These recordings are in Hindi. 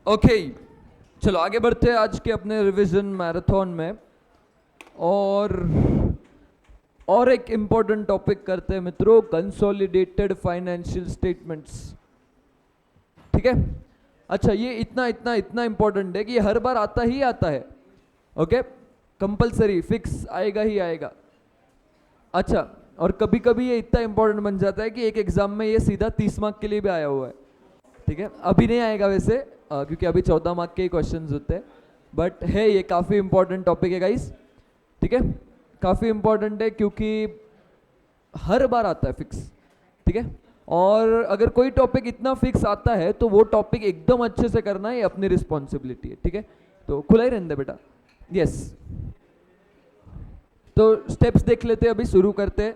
ओके, चलो आगे बढ़ते हैं आज के अपने रिवीजन मैराथन में। और एक इम्पोर्टेंट टॉपिक करते हैं मित्रों, कंसोलिडेटेड फाइनेंशियल स्टेटमेंट्स। ठीक है, अच्छा ये इतना इतना इतना इम्पोर्टेंट है कि ये हर बार आता ही आता है। ओके, कंपलसरी फिक्स आएगा ही आएगा। अच्छा, और कभी कभी ये इतना इम्पोर्टेंट बन जाता है कि एक एग्जाम में ये सीधा 30 मार्क के लिए भी आया हुआ है। ठीक है, अभी नहीं आएगा वैसे, क्योंकि अभी 14 मार्क के ही क्वेश्चंस होते हैं, बट है ये काफ़ी इंपॉर्टेंट टॉपिक है गाइस। ठीक है, काफ़ी इंपॉर्टेंट है क्योंकि हर बार आता है फिक्स। ठीक है, और अगर कोई टॉपिक इतना फिक्स आता है तो वो टॉपिक एकदम अच्छे से करना है, अपनी रिस्पॉन्सिबिलिटी है। ठीक है, तो खुला ही रहने दे बेटा। यस, तो स्टेप्स देख लेते हैं, अभी शुरू करते हैं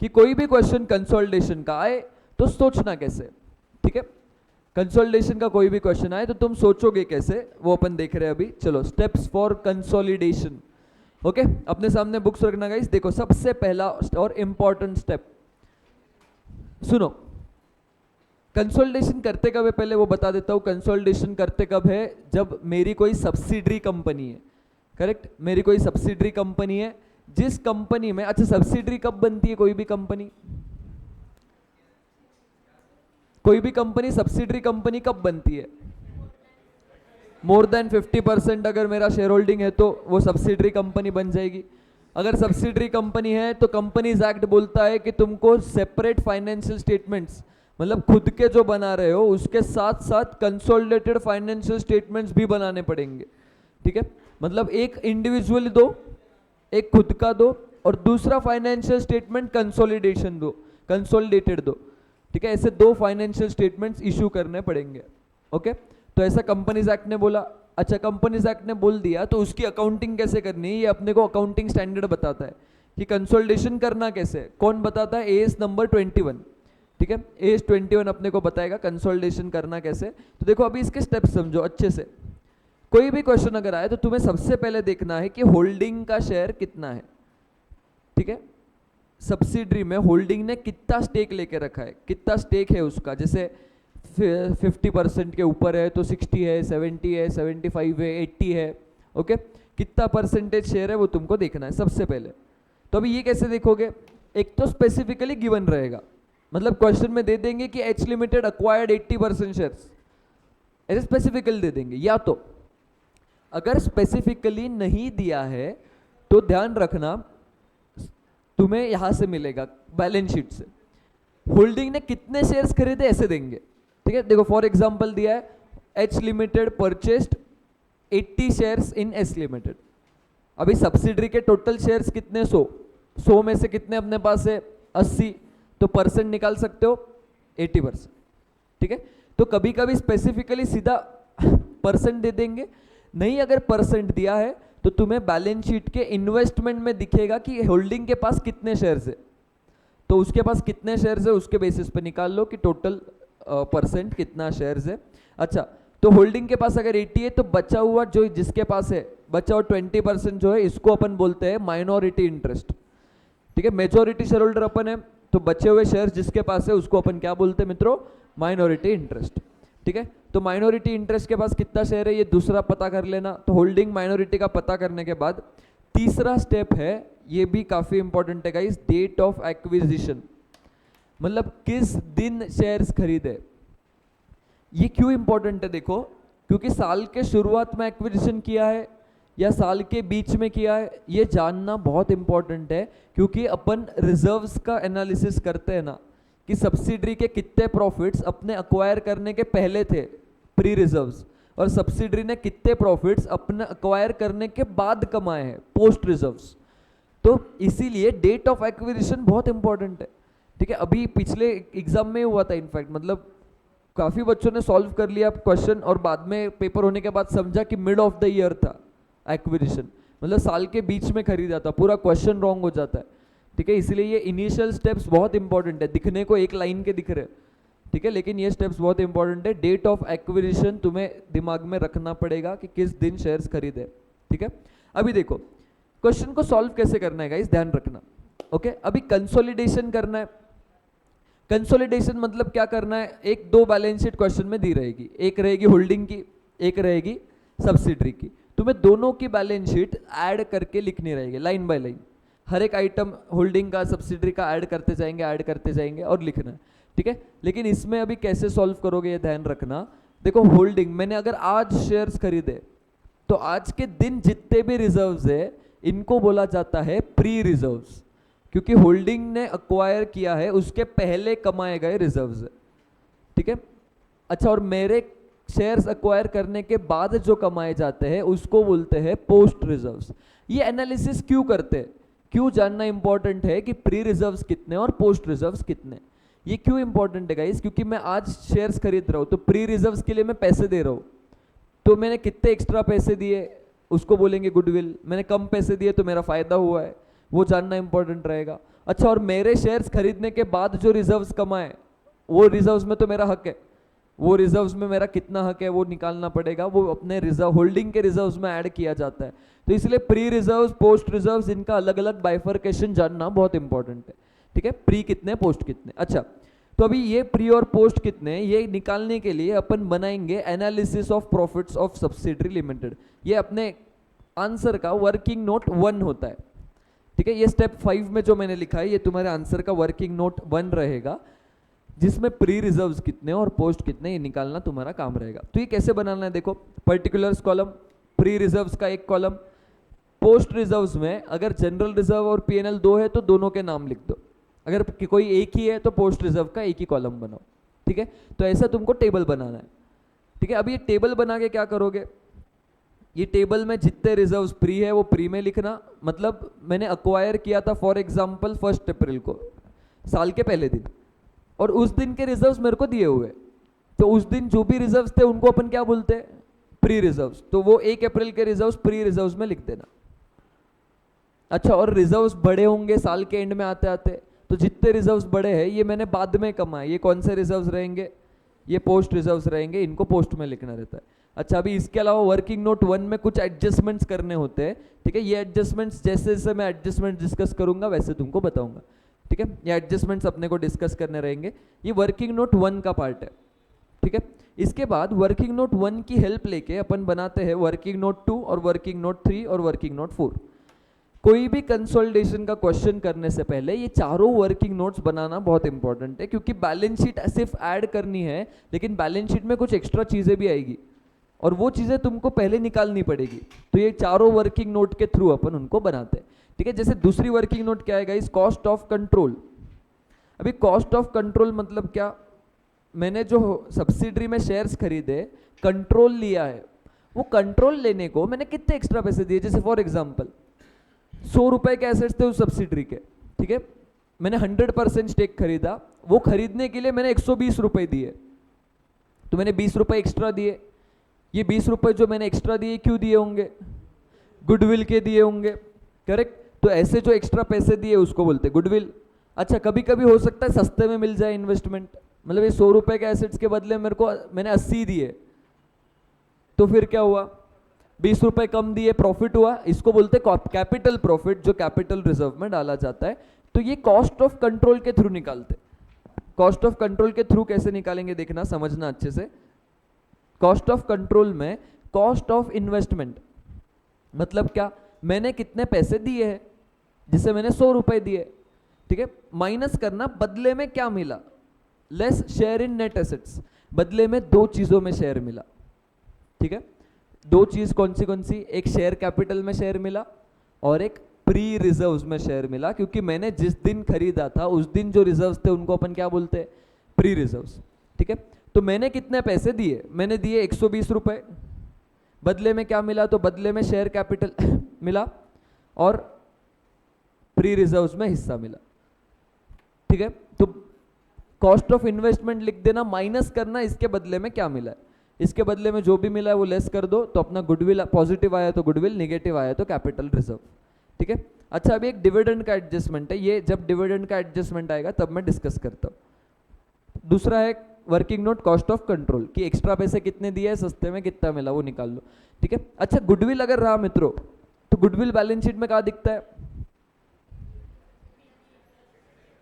कि कोई भी क्वेश्चन कंसोलिडेशन का आए तो सोचना कैसे। ठीक है, कंसोलिडेशन का कोई भी क्वेश्चन आए तो तुम सोचोगे कैसे, वो अपन देख रहे हैं अभी। चलो, स्टेप्स फॉर कंसोलिडेशन। ओके, अपने सामने बुक्स रखना गाइस। देखो, सबसे पहला और इंपॉर्टेंट स्टेप सुनो। कंसोलिडेशन करते कब है पहले वो बता देता हूं। कंसोलिडेशन करते कब है, जब मेरी कोई सब्सिडरी कंपनी है। करेक्ट, मेरी कोई सब्सिडरी कंपनी है जिस कंपनी में, अच्छा सब्सिडरी कब बनती है कोई भी कंपनी, कोई भी कंपनी सब्सिडरी कंपनी कब बनती है? मोर देन 50% अगर मेरा शेयर होल्डिंग है तो वो सब्सिडरी कंपनी बन जाएगी। अगर सब्सिडरी कंपनी है तो कंपनीज एक्ट बोलता है कि तुमको सेपरेट फाइनेंशियल स्टेटमेंट्स, मतलब खुद के जो बना रहे हो उसके साथ साथ कंसोलिडेटेड फाइनेंशियल स्टेटमेंट्स भी बनाने पड़ेंगे। ठीक है, मतलब एक इंडिविजुअली दो, एक खुद का दो, और दूसरा फाइनेंशियल स्टेटमेंट कंसोलिडेशन दो, कंसोलिडेटेड दो। ठीक है, ऐसे दो फाइनेंशियल स्टेटमेंट्स इशू करने पड़ेंगे। ओके, तो ऐसा कंपनीज एक्ट ने बोला। अच्छा, कंपनीज एक्ट ने बोल दिया तो उसकी अकाउंटिंग कैसे करनी है, ये अपने को अकाउंटिंग स्टैंडर्ड बताता है कि कंसोलिडेशन करना कैसे। कौन बताता है? As number 21। ठीक है, एएस 21 अपने को बताएगा कंसोलिडेशन करना कैसे। तो देखो अभी इसके स्टेप्स समझो अच्छे से। कोई भी क्वेश्चन अगर आए तो तुम्हें सबसे पहले देखना है कि होल्डिंग का शेयर कितना है। ठीक है, सब्सिडरी में होल्डिंग ने कितना स्टेक लेके रखा है, कितना स्टेक है उसका। जैसे 50% के ऊपर है तो 60 है, 70 है, 75 है, 80 है। ओके, कितना परसेंटेज शेयर है वो तुमको देखना है सबसे पहले। तो अभी ये कैसे देखोगे? एक तो स्पेसिफिकली गिवन रहेगा, मतलब क्वेश्चन में दे देंगे कि एच लिमिटेड अक्वायर्ड 80% शेयर्स, ऐसे स्पेसिफिकली दे देंगे। या तो अगर स्पेसिफिकली नहीं दिया है तो ध्यान रखना, तुम्हें यहां से मिलेगा बैलेंस शीट से होल्डिंग ने कितने शेयर्स खरीदे, ऐसे देंगे। ठीक है, देखो फॉर एग्जांपल दिया है H limited purchased 80 shares in S limited. अभी सब्सिडरी के टोटल शेयर्स कितने? 100 में से कितने अपने पास है? 80, तो परसेंट निकाल सकते हो 80%। ठीक है, तो कभी कभी स्पेसिफिकली सीधा परसेंट दे देंगे। नहीं, अगर परसेंट दिया है तो तुम्हें बैलेंस शीट के इन्वेस्टमेंट में दिखेगा कि होल्डिंग के पास कितने शेयर्स है, तो उसके पास कितने शेयर्स है उसके बेसिस पे निकाल लो कि टोटल परसेंट कितना शेयर्स है। अच्छा, तो होल्डिंग के पास अगर 80 है तो बचा हुआ जो जिसके पास है, बचा हुआ 20% जो है, इसको अपन बोलते हैं माइनॉरिटी इंटरेस्ट। ठीक है, मेजोरिटी शेयर होल्डर अपन है तो बचे हुए शेयर्स जिसके पास है उसको अपन क्या बोलते हैं मित्रों? Minority interest. ठीक है, तो माइनॉरिटी इंटरेस्ट के पास कितना शेयर है ये दूसरा पता कर लेना। तो होल्डिंग माइनॉरिटी का पता करने के बाद तीसरा स्टेप है, ये भी काफी इंपॉर्टेंट है गाइस, डेट ऑफ एक्विजिशन, मतलब किस दिन शेयर्स खरीदे। ये क्यों इंपॉर्टेंट है? देखो, क्योंकि साल के शुरुआत में एक्विजिशन किया है या साल के बीच में किया है, ये जानना बहुत इंपॉर्टेंट है। क्योंकि अपन रिजर्व्स का एनालिसिस करते हैं ना, कि सब्सिडरी के कितने प्रॉफिट्स अपने अक्वायर करने के पहले थे, प्री रिजर्व्स, और सब्सिडरी ने कितने प्रॉफिट्स अपने अक्वायर करने के बाद कमाए हैं, पोस्ट रिजर्व्स। तो इसीलिए डेट ऑफ एक्विजिशन बहुत इंपॉर्टेंट है। ठीक है, अभी पिछले एग्जाम में हुआ था इनफैक्ट, मतलब काफी बच्चों ने सॉल्व कर लिया क्वेश्चन और बाद में पेपर होने के बाद समझा कि मिड ऑफ द ईयर था एक्विजिशन, मतलब साल के बीच में खरीदा था, पूरा क्वेश्चन रॉन्ग हो जाता है। ठीक है, इसलिए ये इनिशियल स्टेप्स बहुत इंपॉर्टेंट है, दिखने को एक लाइन के दिख रहे। ठीक है, लेकिन ये स्टेप्स बहुत इंपॉर्टेंट है। डेट ऑफ एक्विजिशन तुम्हें दिमाग में रखना पड़ेगा कि किस दिन शेयर्स खरीदे। ठीक है, अभी देखो क्वेश्चन को सॉल्व कैसे करना है गाइस, ध्यान रखना। ओके, अभी कंसोलिडेशन करना है। कंसोलिडेशन मतलब क्या करना है, एक दो बैलेंस शीट क्वेश्चन में दी रहेगी, एक रहेगी होल्डिंग की, एक रहेगी सब्सिडरी की। तुम्हें दोनों की बैलेंस शीट ऐड करके लिखनी रहेगी लाइन बाय लाइन, हर एक आइटम होल्डिंग का सब्सिडरी का ऐड करते जाएंगे और लिखना है, ठीक है। लेकिन इसमें अभी कैसे सॉल्व करोगे ये ध्यान रखना। देखो होल्डिंग, मैंने अगर आज शेयर्स खरीदे तो आज के दिन जितने भी रिजर्व्स है इनको बोला जाता है प्री रिजर्व्स, क्योंकि होल्डिंग ने अक्वायर किया है उसके पहले कमाए गए रिजर्व्स है, ठीक है। अच्छा, और मेरे शेयर्स अक्वायर करने के बाद जो कमाए जाते हैं उसको बोलते हैं पोस्ट रिजर्व्स। ये एनालिसिस क्यों करते हैं, क्यों जानना इंपॉर्टेंट है कि प्री रिजर्व्स कितने और पोस्ट रिजर्व्स कितने। ये क्यों इंपॉर्टेंट है गाइस, क्योंकि मैं आज शेयर्स खरीद रहा हूं तो प्री रिजर्व्स के लिए मैं पैसे दे रहा हूं, तो मैंने कितने एक्स्ट्रा पैसे दिए उसको बोलेंगे गुडविल, मैंने कम पैसे दिए तो मेरा फायदा हुआ है, वो जानना इंपॉर्टेंट रहेगा। अच्छा, और मेरे शेयर्स खरीदने के बाद जो रिजर्व्स कमाए वो रिजर्व्स में तो मेरा हक है, वो रिजर्व्स में मेरा कितना हक है वो निकालना पड़ेगा, वो अपने रिजर्व होल्डिंग के रिजर्व्स में ऐड किया जाता है। तो इसलिए प्री रिजर्व्स पोस्ट रिजर्व्स इनका अलग अलग बाइफर्केशन जानना बहुत इंपॉर्टेंट है, ठीक है। प्री कितने पोस्ट कितने। अच्छा, तो अभी ये प्री और पोस्ट कितने ये निकालने के लिए अपन बनाएंगे analysis of profits of subsidiary limited. ये अपने आंसर का वर्किंग नोट 1 होता है, ठीक है। ये स्टेप 5 में जो मैंने लिखा है ये तुम्हारे आंसर का वर्किंग नोट 1 रहेगा, जिसमें प्री रिजर्व्स कितने और पोस्ट कितने ये निकालना तुम्हारा काम रहेगा। तो ये कैसे बनाना है, देखो पर्टिकुलर्स कॉलम, प्री रिजर्व्स का एक कॉलम, पोस्ट रिजर्व्स में अगर जनरल रिजर्व और पीएनएल 2 है तो दोनों के नाम लिख दो, अगर कोई एक ही है तो पोस्ट रिजर्व का एक ही कॉलम बनाओ, ठीक है। तो ऐसा तुमको टेबल बनाना है, ठीक है। अब ये टेबल बना के क्या करोगे, ये टेबल में जितने रिजर्व्स प्री है वो प्री में लिखना, मतलब मैंने अक्वायर किया था फॉर एग्जांपल 1 अप्रैल को, साल के पहले दिन, और उस दिन के रिजर्व्स मेरे को दिए हुए, तो उस दिन जो भी रिजर्व्स थे उनको अपन क्या बोलते हैं, प्री रिजर्व्स, तो वो 1 अप्रैल के रिजर्व्स प्री रिजर्व्स में लिख देना। अच्छा, और रिजर्व्स बड़े होंगे साल के एंड में आते आते, तो जितने रिजर्व्स बड़े हैं ये मैंने बाद में कमाए, ये कौन से रिजर्व्स रहेंगे, ये पोस्ट रिजर्व्स रहेंगे, इनको पोस्ट में लिखना रहता है। अच्छा, अभी इसके अलावा वर्किंग नोट 1 में कुछ एडजस्टमेंट्स करने होते हैं, ठीक है। ये एडजस्टमेंट्स जैसे जैसे मैं एडजस्टमेंट डिस्कस करूंगा वैसे तुमको बताऊंगा, ठीक है। ये एडजस्टमेंट्स अपने को डिस्कस करने रहेंगे, ये वर्किंग नोट 1 का पार्ट है, ठीक है। इसके बाद वर्किंग नोट 1 की हेल्प लेके अपन बनाते हैं वर्किंग नोट 2 और वर्किंग नोट 3 और वर्किंग नोट 4। कोई भी कंसोलिडेशन का क्वेश्चन करने से पहले ये चारों वर्किंग नोट्स बनाना बहुत इंपॉर्टेंट है, क्योंकि बैलेंस शीट सिर्फ ऐड करनी है लेकिन बैलेंस शीट में कुछ एक्स्ट्रा चीजें भी आएगी और वो चीजें तुमको पहले निकालनी पड़ेगी, तो ये चारों वर्किंग नोट के थ्रू अपन उनको बनाते हैं, ठीक है। जैसे दूसरी वर्किंग नोट क्या है, इस कॉस्ट ऑफ कंट्रोल। अभी कॉस्ट ऑफ कंट्रोल मतलब क्या, मैंने जो सब्सिडरी में शेयर्स खरीदे, कंट्रोल लिया है, वो कंट्रोल लेने को मैंने कितने एक्स्ट्रा पैसे दिए, जैसे फॉर एग्जांपल 100 रुपए के एसेट्स थे उस सब्सिडरी के, ठीक है। मैंने 100% स्टेक खरीदा, वो खरीदने के लिए मैंने 120 रुपए दिए, तो मैंने 20 रुपए एक्स्ट्रा दिए। ये 20 रुपए जो मैंने एक्स्ट्रा दिए क्यों दिए होंगे, गुडविल के दिए होंगे, करेक्ट। तो ऐसे जो एक्स्ट्रा पैसे दिए उसको बोलते गुडविल। अच्छा, कभी कभी हो सकता है सस्ते में मिल जाए इन्वेस्टमेंट, मतलब ये 100 रुपए के एसेट्स के बदले मैंने 80 दिए, तो फिर क्या हुआ, 20 रुपए कम दिए, प्रॉफिट हुआ, इसको बोलते कैपिटल प्रॉफिट, जो कैपिटल रिजर्व में डाला जाता है। तो ये कॉस्ट ऑफ कंट्रोल के थ्रू निकालते। कॉस्ट ऑफ कंट्रोल के थ्रू कैसे निकालेंगे देखना, समझना अच्छे से। कॉस्ट ऑफ कंट्रोल में कॉस्ट ऑफ इन्वेस्टमेंट मतलब क्या, मैंने कितने पैसे दिए हैं, जिसे मैंने 100 रुपए दिए, ठीक है, माइनस करना बदले में क्या मिला, less share in net assets, बदले में 2 चीजों में शेयर मिला, ठीक है। 2 चीज कौन सी, एक शेयर कैपिटल में शेयर मिला और एक प्री रिजर्व्स में शेयर मिला, क्योंकि मैंने जिस दिन खरीदा था उस दिन जो रिजर्व्स थे उनको अपन क्या बोलते हैं, प्री रिजर्व्स, ठीक है। तो मैंने कितने पैसे दिए, मैंने दिए 120 रुपए, बदले में क्या मिला, तो बदले में शेयर कैपिटल मिला और प्री रिजर्व्स में हिस्सा मिला, ठीक है। तो कॉस्ट ऑफ इन्वेस्टमेंट लिख देना, माइनस करना इसके बदले में क्या मिला है, इसके बदले में जो भी मिला है वो लेस कर दो, तो अपना गुडविल पॉजिटिव आया तो गुडविल, नेगेटिव आया तो कैपिटल रिजर्व, ठीक है। अच्छा, अभी एक डिविडेंड का एडजस्टमेंट है, ये जब डिविडेंड का एडजस्टमेंट आएगा तब मैं डिस्कस करता हूँ। दूसरा है working note cost of control, कि एक्स्ट्रा पैसे कितने दिए, सस्ते में कितना मिला वो निकाल लो, ठीक है। अच्छा, गुडविल अगर रहा मित्रों, तो गुडविल बैलेंस शीट में कहाँ दिखता है,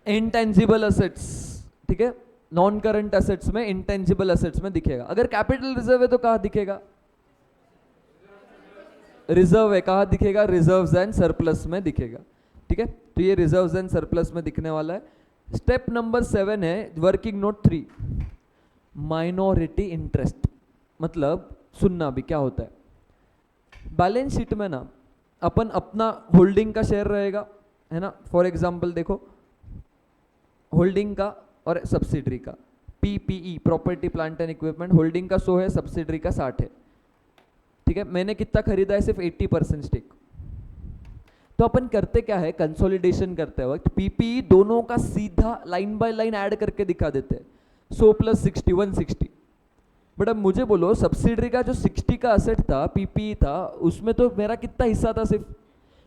इंटेंजिबल असेट्स, ठीक है, नॉन करंट असेट्स में, इंटेंजिबल असेट्स में दिखेगा। अगर कैपिटल रिजर्व है तो कहाँ दिखेगा, रिजर्व है, कहाँ दिखेगा? रिजर्व्स एंड सरप्लस में दिखेगा, ठीक है। तो ये रिजर्व्स एंड सरप्लस में दिखने वाला है। स्टेप नंबर 7 है वर्किंग नोट 3, माइनॉरिटी इंटरेस्ट। मतलब सुनना भी क्या होता है। बैलेंस शीट में ना अपन अपना होल्डिंग का शेयर रहेगा, है ना। फॉर एग्जाम्पल देखो, होल्डिंग का और सब्सिडरी का, PPE property plant and equipment, holding का 100 है, सब्सिडरी का 60 है, ठीक है। मैंने कितना खरीदा है? सिर्फ 80% स्टेक। तो अपन करते क्या है, कंसोलिडेशन करते वक्त पीपीई दोनों का सीधा लाइन बाय लाइन ऐड करके दिखा देते हैं, 100 + 60 160। बट अब मुझे बोलो, सब्सिडरी का जो 60 का असेट था, पीपीई था, उसमें तो मेरा कितना हिस्सा था? सिर्फ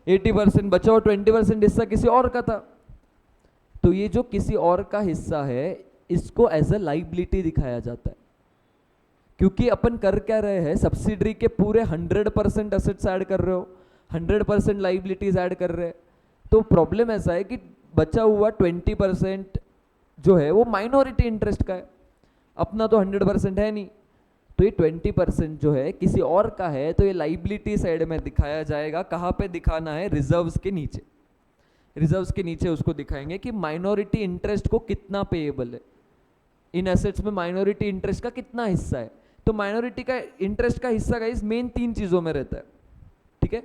80%, बचा हुआ 20% हिस्सा किसी और का था। तो ये जो किसी और का हिस्सा है, इसको एज अ लाइबिलिटी दिखाया जाता है, क्योंकि अपन कर क्या रहे हैं, सब्सिडरी के पूरे 100% असेट्स ऐड कर रहे हो, 100% लाइबिलिटीज ऐड कर रहे हैं। तो प्रॉब्लम ऐसा है कि बचा हुआ 20% जो है वो माइनॉरिटी इंटरेस्ट का है, अपना तो 100% है नहीं। तो ये 20% जो है किसी और का है, तो ये लाइबिलिटी साइड में दिखाया जाएगा। कहाँ पे दिखाना है? रिजर्व्स के नीचे। रिजर्व्स के नीचे उसको दिखाएंगे कि माइनॉरिटी इंटरेस्ट को कितना पेएबल है, इन एसेट्स में माइनॉरिटी इंटरेस्ट का कितना हिस्सा है। तो माइनॉरिटी का इंटरेस्ट का हिस्सा गाइस मेन 3 चीजों में रहता है, ठीक है।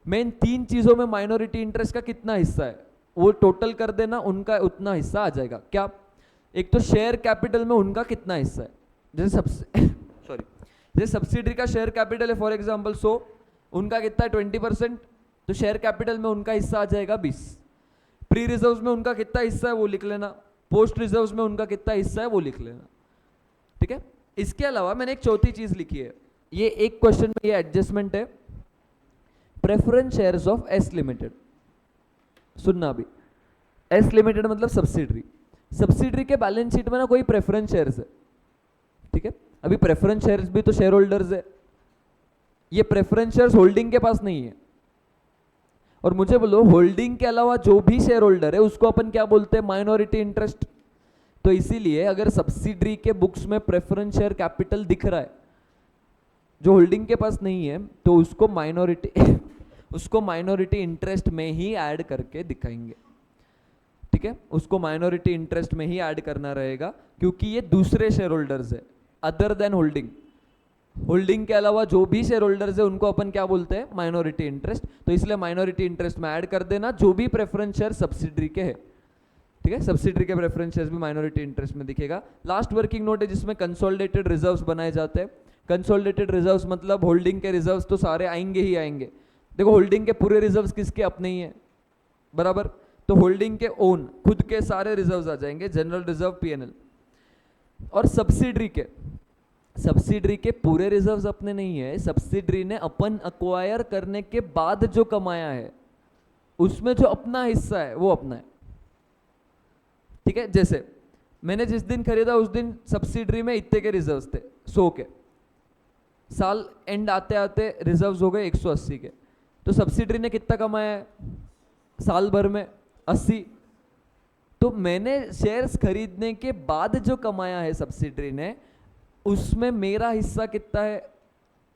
मेन 3 चीजों में माइनॉरिटी इंटरेस्ट का कितना हिस्सा है वो टोटल कर देना, उनका उतना हिस्सा आ जाएगा। क्या? एक तो शेयर कैपिटल में उनका कितना हिस्सा है, जैसे जैसे सब्सिडरी का शेयर कैपिटल है फॉर एग्जांपल 100, उनका कितना है? 20%। तो शेयर कैपिटल में उनका हिस्सा आ जाएगा 20। प्री रिजर्व्स में उनका कितना हिस्सा है वो लिख लेना, पोस्ट रिजर्व्स में उनका कितना हिस्सा है वो लिख लेना, ठीक है। इसके अलावा मैंने एक चौथी चीज लिखी है, ये एक क्वेश्चन में ये एडजस्टमेंट है, preference shares of S limited. सुनना भी, एस लिमिटेड मतलब सब्सिडरी। सब्सिडरी के बैलेंस शीट में ना कोई प्रेफरेंस शेयर्स है, ठीक है। अभी प्रेफरेंस शेयर्स भी तो शेयर होल्डर्स है, ये प्रेफरेंस शेयर्स होल्डिंग के पास नहीं है। और मुझे बोलो, होल्डिंग के अलावा जो भी शेयर होल्डर है उसको अपन क्या बोलते हैं? Minority interest. तो इसीलिए अगर सब्सिडरी के बुक्स में प्रेफरेंस शेयर कैपिटल दिख रहा है जो होल्डिंग के पास नहीं है, तो उसको माइनॉरिटी इंटरेस्ट में ही ऐड करके दिखाएंगे, ठीक है। उसको माइनॉरिटी इंटरेस्ट में ही ऐड करना रहेगा, क्योंकि ये दूसरे शेयर होल्डर्स है अदर देन होल्डिंग। होल्डिंग के अलावा जो भी शेयर होल्डर्स है उनको अपन क्या बोलते हैं? Minority interest. तो इसलिए माइनॉरिटी इंटरेस्ट में ऐड कर देना जो भी प्रेफरेंस शेयर सब्सिडरी के है, ठीक है। सब्सिडरी के प्रेफरेंस शेयर्स भी माइनॉरिटी इंटरेस्ट में दिखेगा। लास्ट वर्किंग नोट है जिसमें कंसोलिडेटेड रिजर्व्स बनाए जाते हैं। कंसोलिडेटेड रिजर्व्स मतलब होल्डिंग के रिजर्व्स तो सारे आएंगे ही आएंगे। देखो, होल्डिंग के पूरे रिजर्व्स किसके? अपने ही है, बराबर। तो होल्डिंग के ओन खुद के सारे रिजर्व्स आ जाएंगे, जनरल रिजर्व, पीएनएल। और सब्सिडरी के पूरे रिजर्व्स अपने नहीं है, सब्सिडरी ने अपन अक्वायर करने के बाद जो कमाया है उसमें जो अपना हिस्सा है वो अपना है, ठीक है। जैसे मैंने जिस दिन खरीदा उस दिन सब्सिडरी में इतने के रिजर्व्स थे, 100 के। साल एंड आते आते रिजर्व्स हो गए 180 के। तो सब्सिडरी ने कितना कमाया है साल भर में? 80। तो मैंने शेयर्स खरीदने के बाद जो कमाया है सब्सिडरी ने, उसमें मेरा हिस्सा कितना है?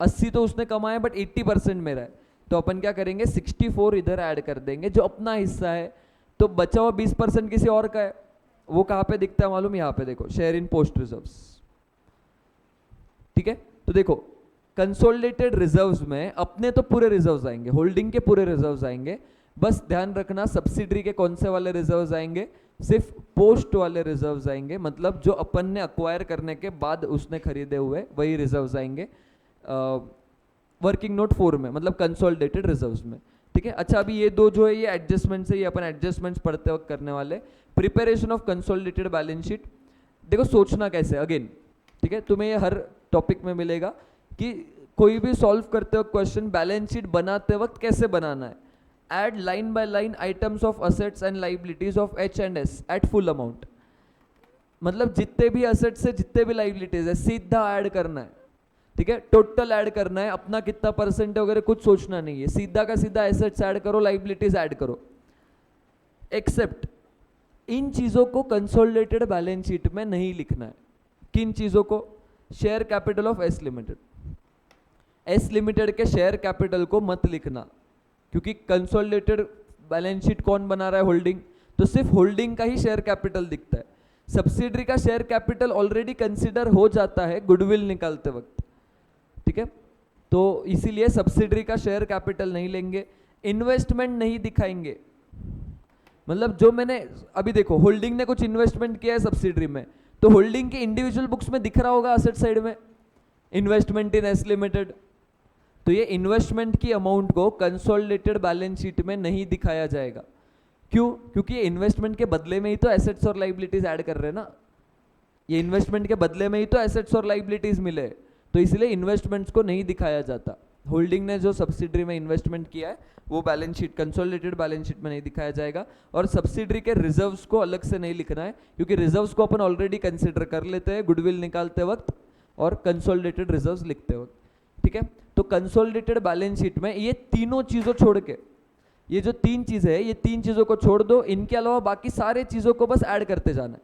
80 तो उसने कमाया, बट 80% मेरा है। तो अपन क्या करेंगे? 64 इधर ऐड कर देंगे जो अपना हिस्सा है। तो बचा हुआ 20% किसी और का है। वो कहाँ पे दिखता है मालूम? यहाँ पे देखो, शेयर इन पोस्ट रिजर्व्स, ठीक है। तो देखो, कंसोलिडेटेड रिजर्व्स में अपने तो पूरे रिजर्व्स आएंगे, होल्डिंग के पूरे रिजर्व्स आएंगे। बस ध्यान रखना, सब्सिडरी के कौन से वाले रिजर्व्स आएंगे? सिर्फ पोस्ट वाले रिजर्व्स आएंगे, मतलब जो अपन ने अक्वायर करने के बाद उसने खरीदे हुए वही रिजर्व्स आएंगे वर्किंग नोट 4 में, मतलब कंसोलिडेटेड रिजर्व्स में, ठीक है। अच्छा, अभी ये दो जो है ये एडजस्टमेंट्स है, ये अपन एडजस्टमेंट्स पढ़ते वक्त करने वाले। Preparation of consolidated balance sheet, देखो सोचना कैसे, अगेन, ठीक है। तुम्हें ये हर टॉपिक में मिलेगा कि कोई भी सॉल्व करते वक्त क्वेश्चन, बैलेंस शीट बनाते वक्त कैसे बनाना है। Add line by line items of assets and liabilities of H and S at full amount। मतलब जितने भी assets है, जितने भी liabilities है, सीधा ऐड करना है, ठीक है। टोटल ऐड करना है, अपना कितना परसेंट वगैरह कुछ सोचना नहीं है, सीधा का सीधा assets ऐड करो, liabilities ऐड करो। एक्सेप्ट इन चीजों को कंसोलिडेटेड बैलेंस शीट में नहीं लिखना है। किन चीजों को? Share capital of S limited, S limited के शेयर कैपिटल को मत लिखना, क्योंकि कंसोलिडेटेड बैलेंस शीट कौन बना रहा है? होल्डिंग, तो सिर्फ होल्डिंग का ही शेयर कैपिटल दिखता है। सब्सिडरी का शेयर कैपिटल ऑलरेडी कंसिडर हो जाता है गुडविल निकालते वक्त, ठीक है। तो इसीलिए सब्सिडरी का शेयर कैपिटल नहीं लेंगे, इन्वेस्टमेंट नहीं दिखाएंगे। मतलब जो मैंने अभी देखो, होल्डिंग ने कुछ इन्वेस्टमेंट किया है सब्सिडरी में, तो होल्डिंग के इंडिविजुअल बुक्स में दिख रहा होगा असेट साइड में इन्वेस्टमेंट इन एस लिमिटेड। तो ये इन्वेस्टमेंट की अमाउंट को कंसोलिडेटेड बैलेंस शीट में नहीं दिखाया जाएगा। क्यों? क्योंकि ये इन्वेस्टमेंट के बदले में ही तो एसेट्स और लाइबिलिटीज ऐड कर रहे हैं ना, ये इन्वेस्टमेंट के बदले में ही तो एसेट्स और लाइबिलिटीज मिले, तो इसलिए इन्वेस्टमेंट्स को नहीं दिखाया जाता। होल्डिंग ने जो सब्सिडरी में इन्वेस्टमेंट किया है वो balance sheet, consolidated balance sheet में नहीं दिखाया जाएगा। और सब्सिडरी के रिजर्व्स को अलग से नहीं लिखना है, क्योंकि रिजर्व्स को अपन ऑलरेडी कंसिडर कर लेते हैं गुडविल निकालते वक्त और कंसोलिडेटेड रिजर्व्स लिखते वक्त, ठीक है। तो कंसोलिडेटेड बैलेंस शीट में ये तीनों चीजों छोड़ के, ये जो तीन चीजें है, ये तीन चीजों को छोड़ दो, इनके अलावा बाकी सारे चीजों को बस ऐड करते जाना है,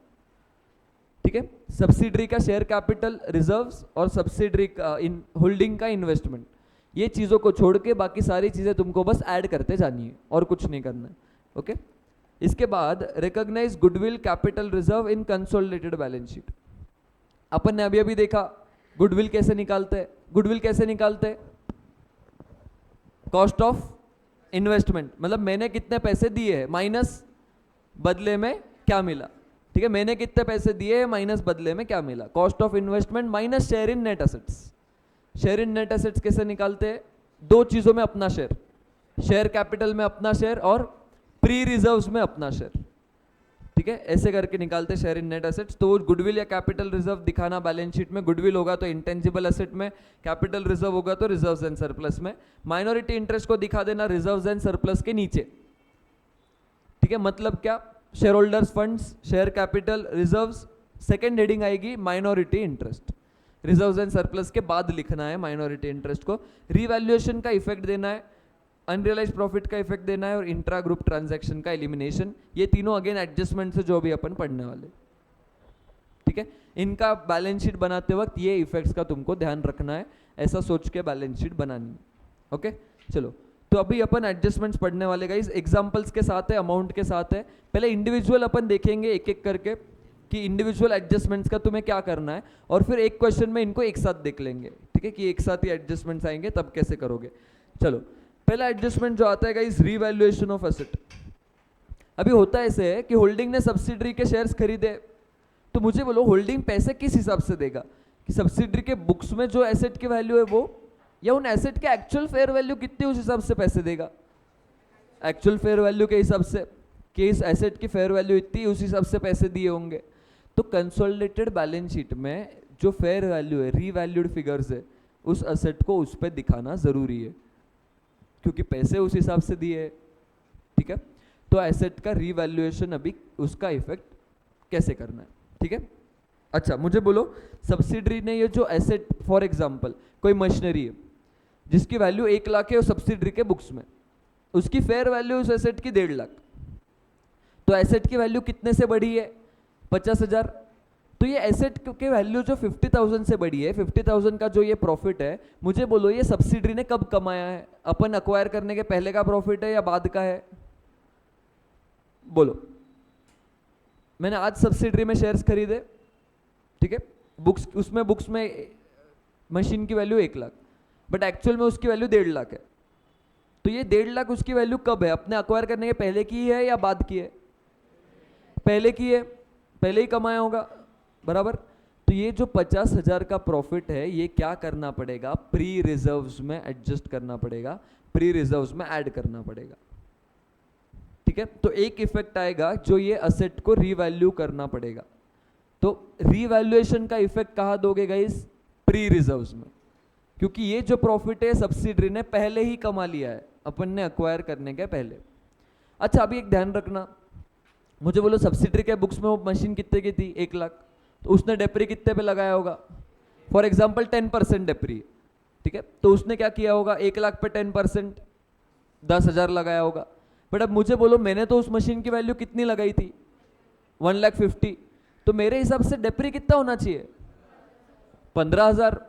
ठीक है। सब्सिडरी का शेयर कैपिटल, रिजर्व्स और सब्सिडरी का होल्डिंग का इन्वेस्टमेंट, ये चीजों को छोड़ के बाकी सारी चीजें तुमको बस ऐड करते जानी है और कुछ नहीं करना है, ओके। इसके बाद recognise goodwill capital reserve in consolidated balance sheet. अपन ने अभी अभी देखा गुडविल कैसे निकालते हैं। गुडविल कैसे निकालते हैं? कॉस्ट ऑफ इन्वेस्टमेंट, मतलब मैंने कितने पैसे दिए हैं माइनस बदले में क्या मिला, ठीक है। मैंने कितने पैसे दिए हैं माइनस बदले में क्या मिला, cost of investment minus share in net assets. Share in net assets कैसे निकालते हैं? दो चीजों में अपना शेयर, शेयर कैपिटल में अपना शेयर और प्री रिजर्व्स में अपना शेयर, ठीक है। ऐसे करके निकालते शेयर इन नेट एसेट्स। तो गुडविल या कैपिटल रिजर्व दिखाना बैलेंस शीट में, गुडविल होगा तो इंटेंजिबल एसेट में, कैपिटल रिजर्व होगा तो रिजर्व्स एंड सरप्लस में। माइनॉरिटी इंटरेस्ट को दिखा देना रिजर्व्स एंड सरप्लस के नीचे, ठीक है। मतलब क्या? Share holders funds, share capital, reserves, second heading आएगी minority interest. Reserves and surplus के बाद लिखना है माइनॉरिटी इंटरेस्ट को। रीवैल्यूएशन का इफेक्ट देना है, अनरियलाइज्ड प्रॉफिट का इफेक्ट देना है और इंट्रा ग्रुप ट्रांजैक्शन का एलिमिनेशन। ये तीनों अगेन एडजस्टमेंट से जो भी अपन पढ़ने वाले, ठीक है। इनका बैलेंस शीट बनाते वक्त ये इफेक्ट्स का तुमको ध्यान रखना है, ऐसा सोच के बैलेंस शीट बनानी है, ओके। चलो, तो अभी अपन एडजस्टमेंट्स पढ़ने वाले गाइस, एग्जांपल्स के साथ है, अमाउंट के साथ है। पहले इंडिविजुअल अपन देखेंगे एक एक करके कि इंडिविजुअल एडजस्टमेंट्स का तुम्हें क्या करना है, और फिर एक क्वेश्चन में इनको एक साथ देख लेंगे, ठीक है, कि एक साथ ही एडजस्टमेंट्स आएंगे तब कैसे करोगे। चलो, पहला एडजस्टमेंट जो आता है गाइस, रीवैल्यूएशन ऑफ एसेट। अभी होता ऐसे है कि होल्डिंग ने सब्सिडरी के शेयर्स खरीदे, तो मुझे बोलो होल्डिंग पैसे किस हिसाब से देगा, कि सब्सिडरी के बुक्स में जो एसेट की वैल्यू है वो, या उन एसेट के एक्चुअल फेयर वैल्यू कितनी उस हिसाब से पैसे देगा? एक्चुअल फेयर वैल्यू के हिसाब से, कि इस एसेट की फेयर वैल्यू इतनी, उस हिसाब से पैसे दिए होंगे। तो कंसोलिडेटेड बैलेंस शीट में जो फेयर वैल्यू है, रीवैल्यूड फिगर्स है, उस एसेट को उस पर दिखाना जरूरी है, क्योंकि पैसे उस हिसाब से दिए, ठीक है। तो एसेट का रीवैल्यूएशन अभी उसका इफेक्ट कैसे करना है, ठीक है। अच्छा, मुझे बोलो सब्सिडरी ने ये जो एसेट, फॉर एग्जांपल कोई मशीनरी है जिसकी वैल्यू 1 लाख है और सब्सिडरी के बुक्स में, उसकी फेयर वैल्यू उस एसेट की 1.5 लाख, तो एसेट की वैल्यू कितने से बढ़ी है? 50,000। तो ये एसेट की वैल्यू जो 50,000 से बढ़ी है, 50,000 का जो ये प्रॉफिट है, मुझे बोलो ये सब्सिडरी ने कब कमाया है? अपन अक्वायर करने के पहले का प्रॉफिट है या बाद का है? बोलो। मैंने आज सब्सिडरी में शेयर्स खरीदे, ठीक है, बुक्स, उसमें बुक्स में मशीन की वैल्यू 1 लाख, बट एक्चुअल में उसकी वैल्यू 1.5 लाख है। तो ये 1.5 लाख उसकी वैल्यू कब है? अपने अक्वायर करने के पहले की है या बाद की है? पहले की है, पहले ही कमाया होगा, बराबर। तो ये जो 50,000 का प्रॉफिट है, ये क्या करना पड़ेगा? प्री रिजर्व्स में एडजस्ट करना पड़ेगा, प्री रिजर्व्स में ऐड करना पड़ेगा, ठीक है। तो एक इफेक्ट आएगा जो ये असेट को रीवैल्यू करना पड़ेगा। तो रीवैल्यूएशन का इफेक्ट कहाँ दोगे गाइस? प्री रिजर्व्स में, क्योंकि ये जो प्रॉफिट है सब्सिडरी ने पहले ही कमा लिया है, अपन ने अक्वायर करने के पहले। अच्छा, अभी एक ध्यान रखना, मुझे बोलो सब्सिडरी के बुक्स में वो मशीन कितने की थी? 1 लाख। तो उसने डेप्री कितने पे लगाया होगा? फॉर एग्जाम्पल 10% डेप्री, ठीक है। तो उसने क्या किया होगा? 1 लाख पे 10% 10,000 लगाया होगा। बट अब मुझे बोलो मैंने तो उस मशीन की वैल्यू कितनी लगाई थी? 1,50,000। तो मेरे हिसाब से डेप्री कितना होना चाहिए? 15,000।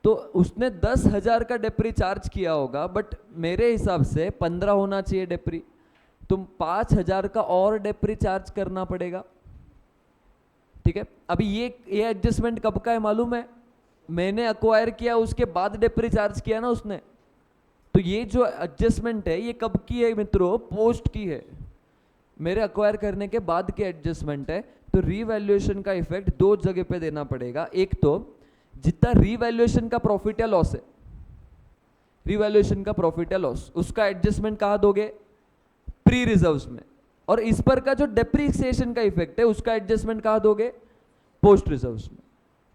तो उसने 10,000 का डेप्री चार्ज किया होगा, बट मेरे हिसाब से 15 होना चाहिए डेप्री, तुम 5,000 का और डेप्री चार्ज करना पड़ेगा। ठीक है, अभी ये एडजस्टमेंट कब का है मालूम है? मैंने अक्वायर किया उसके बाद डेप्री चार्ज किया ना उसने, तो ये जो एडजस्टमेंट है ये कब की है मित्रों? पोस्ट की है, मेरे अक्वायर करने के बाद की एडजस्टमेंट है। तो रीवैल्यूएशन का इफेक्ट दो जगह पे देना पड़ेगा। एक तो जितना रीवैल्यूएशन का प्रॉफिट या लॉस है, रीवैल्यूएशन का प्रॉफिट या लॉस, उसका एडजस्टमेंट कहाँ दोगे? प्री रिजर्व्स में। और इस पर का जो डेप्रिसिएशन का इफेक्ट है उसका एडजस्टमेंट कहाँ दोगे? पोस्ट रिजर्व्स में।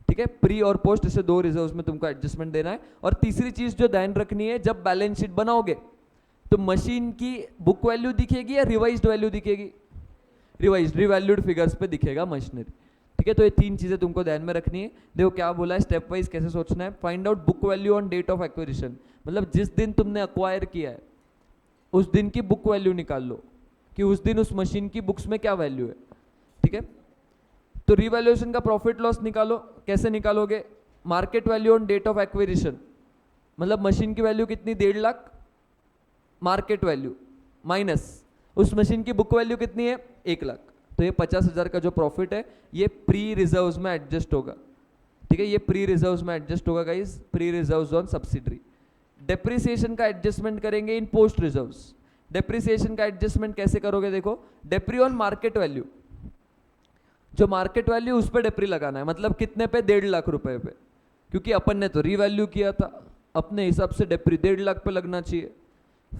ठीक है, प्री और पोस्ट, इसे दो रिजर्व्स में तुमको एडजस्टमेंट देना है। और तीसरी चीज जो ध्यान रखनी है, जब बैलेंस शीट बनाओगे तो मशीन की बुक वैल्यू दिखेगी या रिवाइज्ड वैल्यू दिखेगी? रिवाइज्ड, रिवैल्यूड फिगर्स पे दिखेगा मशीनरी। ठीक है, तो ये तीन चीजें तुमको ध्यान में रखनी है। देखो क्या बोला है, स्टेप वाइज कैसे सोचना है। Find out book value on date of acquisition, मतलब जिस दिन तुमने अक्वायर किया है उस दिन की बुक वैल्यू निकाल लो कि उस दिन उस मशीन की बुक्स में क्या वैल्यू है। ठीक है, तो रिवैल्यूएशन का प्रॉफिट लॉस निकालो। कैसे निकालोगे? Market value on date of acquisition, मतलब मशीन की वैल्यू कितनी? 1.5 लाख, मार्केट वैल्यू माइनस उस मशीन की बुक वैल्यू कितनी है? 1 लाख। तो ये 50,000 का जो प्रॉफिट है ये प्री रिजर्व्स में एडजस्ट होगा। ठीक है, ये प्री रिजर्व्स में एडजस्ट होगा guys, pre reserves on subsidiary. Depreciation का एडजस्टमेंट करेंगे इन पोस्ट रिजर्व्स। डेप्रिसिएशन का एडजस्टमेंट कैसे करोगे? देखो, डेप्री ऑन मार्केट वैल्यू, जो मार्केट वैल्यू उस पर डेप्री लगाना है, मतलब कितने पे? 1.5 लाख रुपए पे, क्योंकि अपन ने तो रीवैल्यू किया था, अपने हिसाब से डेप्री 1.5 लाख पे लगना चाहिए।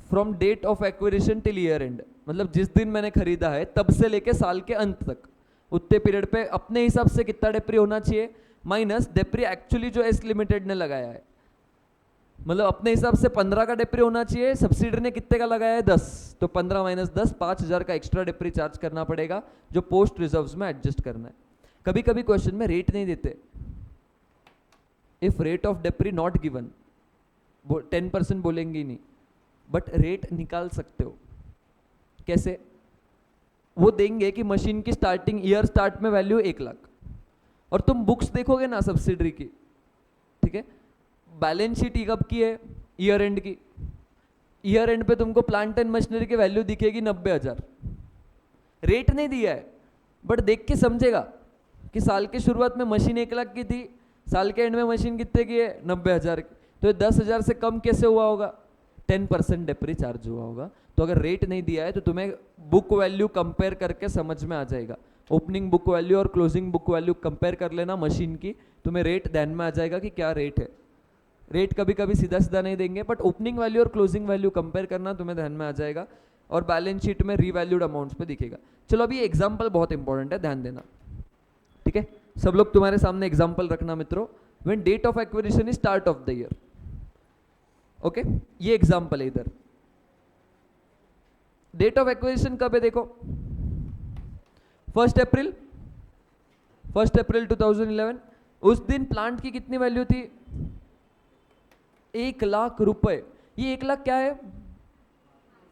From date of acquisition till year end, मतलब जिस दिन मैंने खरीदा है तब से लेके साल के अंत तक, उतने पीरियड पे अपने हिसाब से कितना डेप्री होना चाहिए, माइनस डेप्री एक्चुअली जो एस लिमिटेड ने लगाया है। मतलब अपने हिसाब से 15 का डेप्री होना चाहिए, सब्सिडरी ने कितने का लगाया है? 10, तो 15 माइनस 10, 5,000 का एक्स्ट्रा डेप्री चार्ज करना पड़ेगा, जो पोस्ट रिजर्व्स में एडजस्ट करना है। कभी कभी क्वेश्चन में रेट नहीं देते, if rate of depre not given, 10% बोलेंगे ही नहीं, बट रेट निकाल सकते हो। कैसे? वो देंगे कि मशीन की स्टार्टिंग ईयर स्टार्ट में वैल्यू 1 लाख, और तुम बुक्स देखोगे ना सब्सिडरी की, ठीक है, बैलेंस शीट कब की है? ईयर एंड की। ईयर एंड पे तुमको प्लांट एंड मशीनरी की वैल्यू दिखेगी 90,000। रेट नहीं दिया है, बट देख के समझेगा कि साल के शुरुआत में मशीन 1 लाख की थी, साल के एंड में मशीन कितने की है? 90,000 की। तो 10,000 से कम कैसे हुआ होगा? 10% डेप्री चार्ज हुआ होगा। तो अगर रेट नहीं दिया है तो तुम्हें बुक वैल्यू कंपेयर करके समझ में आ जाएगा। ओपनिंग बुक वैल्यू और क्लोजिंग बुक वैल्यू कंपेयर कर लेना मशीन की, तुम्हें रेट ध्यान में आ जाएगा कि क्या रेट है। रेट कभी कभी सीधा सीधा नहीं देंगे, बट ओपनिंग वैल्यू और क्लोजिंग वैल्यू कंपेयर करना तुम्हें ध्यान में आ जाएगा, और बैलेंस शीट में रीवैल्यूड अमाउंट्स पे दिखेगा। चलो अभी एग्जाम्पल बहुत इंपॉर्टेंट है, ध्यान देना। ठीक है, सब लोग तुम्हारे सामने एग्जाम्पल रखना मित्रों। When date of acquisition is start of the year, okay, ये एग्जाम्पल है। इधर डेट ऑफ एक्विजिशन कब है? देखो 1 अप्रैल 2011। उस दिन प्लांट की कितनी वैल्यू थी? 1 लाख रुपए। ये 1 लाख क्या है?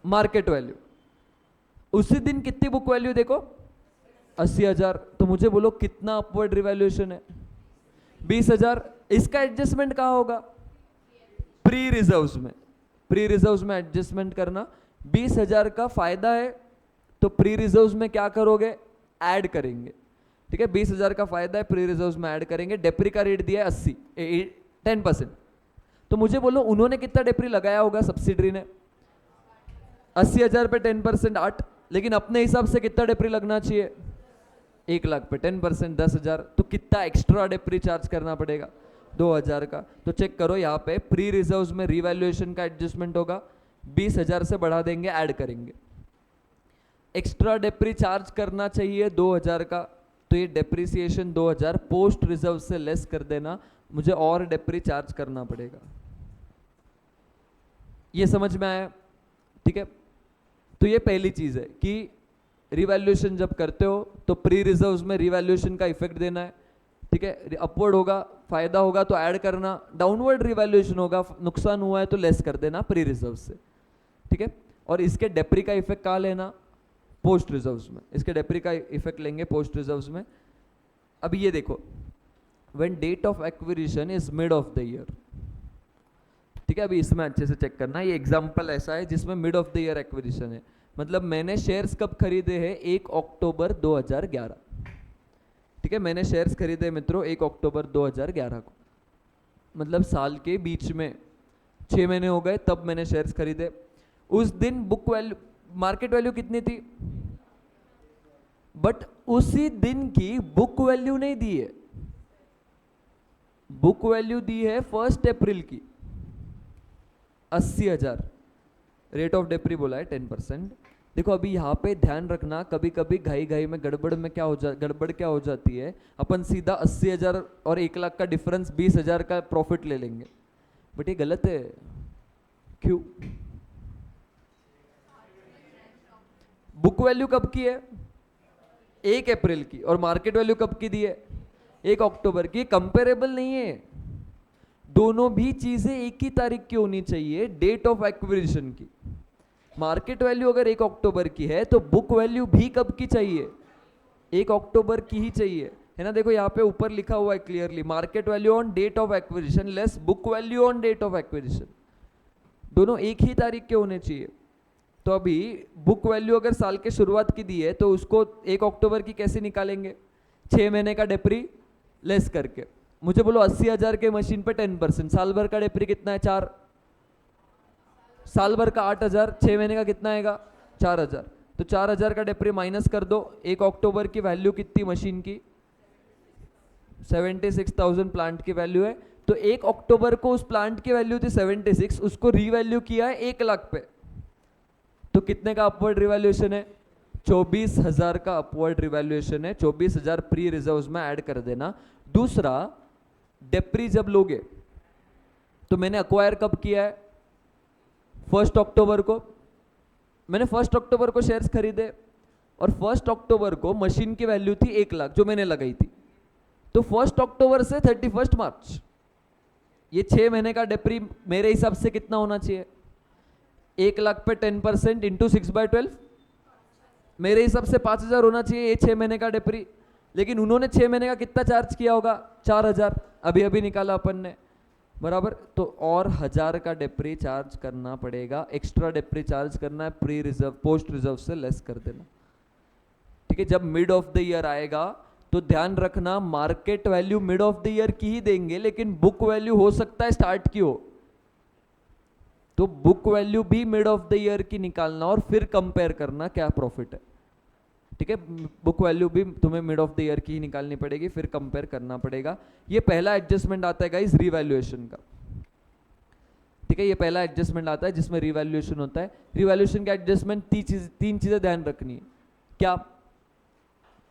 Market value. उसी दिन कितनी बुक वैल्यू? देखो 80,000। तो मुझे बोलो कितना अपवर्ड रिवैल्यूएशन है? 20,000। इसका एडजस्टमेंट कहाँ होगा? प्री रिजर्व्स में। प्री रिजर्व्स में एडजस्टमेंट करना। 20,000 का फायदा है तो प्री रिजर्व्स में क्या करोगे? ऐड करेंगे। ठीक है, 20,000 का फायदा है, प्री रिजर्व्स में ऐड करेंगे। डेप्री का रेट दिया है 80, 10%। तो मुझे बोलो उन्होंने कितना डेप्री लगाया होगा सब्सिडरी ने? 80,000 पे 10% 8, लेकिन अपने हिसाब से कितना डेप्री लगना चाहिए? 1 लाख पे 10% 10,000, तो कितना एक्स्ट्रा डेप्री चार्ज करना पड़ेगा? 2,000 का। तो चेक करो यहाँ पे प्री रिजर्व्स में रीवैल्यूएशन का एडजस्टमेंट होगा, 20,000 से बढ़ा देंगे, ऐड करेंगे। एक्स्ट्रा डेप्री चार्ज करना चाहिए 2,000 का, तो ये डेप्रीसिएशन 2,000 पोस्ट रिजर्व से लेस कर देना, मुझे और डेप्री चार्ज करना पड़ेगा। ये समझ में आया? ठीक है, तो ये पहली चीज है कि रिवैल्यूएशन जब करते हो तो प्री रिजर्व्स में रिवैल्यूएशन का इफेक्ट देना है। ठीक है, अपवर्ड होगा फायदा होगा तो ऐड करना, डाउनवर्ड रिवैल्यूएशन होगा नुकसान हुआ है तो लेस कर देना प्री रिजर्व से। ठीक है, और इसके डेप्री का इफेक्ट कहाँ लेना? पोस्ट रिजर्व्स में। इसके डेप्री का इफेक्ट लेंगे पोस्ट रिजर्व्स में। अब ये देखो, when date of acquisition is mid of the year, ठीक है, अभी इसमें अच्छे से चेक करना। ये एग्जाम्पल ऐसा है जिसमें mid of the year acquisition है, मतलब मैंने शेयर्स कब खरीदे हैं, 1 अक्टूबर 2011। ठीक है, मैंने शेयर्स खरीदे मित्रों 1 अक्टूबर 2011 को, मतलब साल के बीच में 6 महीने हो गए तब मैंने शेयर्स खरीदे। उस दिन बुक वैल्यू, मार्केट वैल्यू कितनी थी, बट उसी दिन की बुक वैल्यू नहीं दी है, बुक वैल्यू दी है 1 अप्रैल की 80,000, रेट ऑफ डेप्री बोला है 10%। देखो अभी यहाँ पे ध्यान रखना, कभी कभी घाई घाई में गड़बड़ क्या हो जाती है, अपन सीधा 80,000 और 1 लाख का डिफरेंस 20,000 का प्रॉफिट ले लेंगे, बट ये गलत है। क्यों? बुक वैल्यू कब की है, 1 अप्रैल की, और मार्केट वैल्यू कब की दी है, 1 अक्टूबर की। कंपेरेबल नहीं है, दोनों भी चीजें एक ही तारीख की होनी चाहिए, डेट ऑफ एक्विजिशन की। मार्केट वैल्यू अगर 1 अक्टूबर की है तो बुक वैल्यू भी कब की चाहिए, 1 अक्टूबर की ही चाहिए, है ना। देखो यहाँ पे ऊपर लिखा हुआ है clearly, market value on date of acquisition less book value on date of acquisition, दोनों एक ही तारीख के होने चाहिए। तो अभी बुक वैल्यू अगर साल के शुरुआत की दी है तो उसको 1 अक्टूबर की कैसे निकालेंगे, 6 महीने का डेप्री लेस करके। मुझे बोलो 80,000 के मशीन पे 10%, साल भर का डेप्री कितना है, 4, साल भर का 8,000, 6 महीने का कितना आएगा, 4,000। तो 4,000 का डेप्री माइनस कर दो, 1 अक्टूबर की वैल्यू कितनी मशीन की, 76,000 प्लांट की वैल्यू है। तो 1 अक्टूबर को उस प्लांट की वैल्यू थी 76, उसको रीवैल्यू किया है 1 लाख पे, तो कितने का अपवर्ड रिवैल्यूएशन है, 24,000 का अपवर्ड रिवैल्यूएशन है। 24,000 प्री रिजर्व्स में ऐड कर देना। दूसरा, डेप्री जब लोगे तो मैंने अक्वायर कब किया है, 1 अक्टूबर को। मैंने 1 अक्टूबर को शेयर्स खरीदे और 1 अक्टूबर को मशीन की वैल्यू थी 1 लाख जो मैंने लगाई थी। तो 1 अक्टूबर से 31 मार्च, ये 6 महीने का डेप्री मेरे हिसाब से कितना होना चाहिए, 1 लाख पे 10% इंटू 6/12, मेरे हिसाब से 5,000 होना चाहिए ये 6 महीने का डेप्री। लेकिन उन्होंने 6 महीने का कितना चार्ज किया होगा, 4,000, अभी अभी निकाला अपन ने, बराबर। तो और 1,000 का डेप्री चार्ज करना पड़ेगा, एक्स्ट्रा डेप्री चार्ज करना है, प्री रिजर्व पोस्ट रिजर्व से लेस कर देना। ठीक है, जब मिड ऑफ द ईयर आएगा तो ध्यान रखना, market value mid of the year की ही देंगे, लेकिन बुक वैल्यू हो सकता है स्टार्ट की हो, तो बुक वैल्यू भी मिड ऑफ द ईयर की निकालना और फिर कंपेयर करना क्या प्रॉफिट है। ठीक है, बुक वैल्यू भी तुम्हें मिड ऑफ द ईयर की ही निकालनी पड़ेगी, फिर कंपेयर करना पड़ेगा। ये पहला एडजस्टमेंट आता है गाइस रीवैल्यूएशन का। ठीक है, ये पहला एडजस्टमेंट आता है जिसमें रीवैल्यूएशन होता है। रीवैल्यूएशन का एडजस्टमेंट तीन चीजें ध्यान रखनी है। क्या?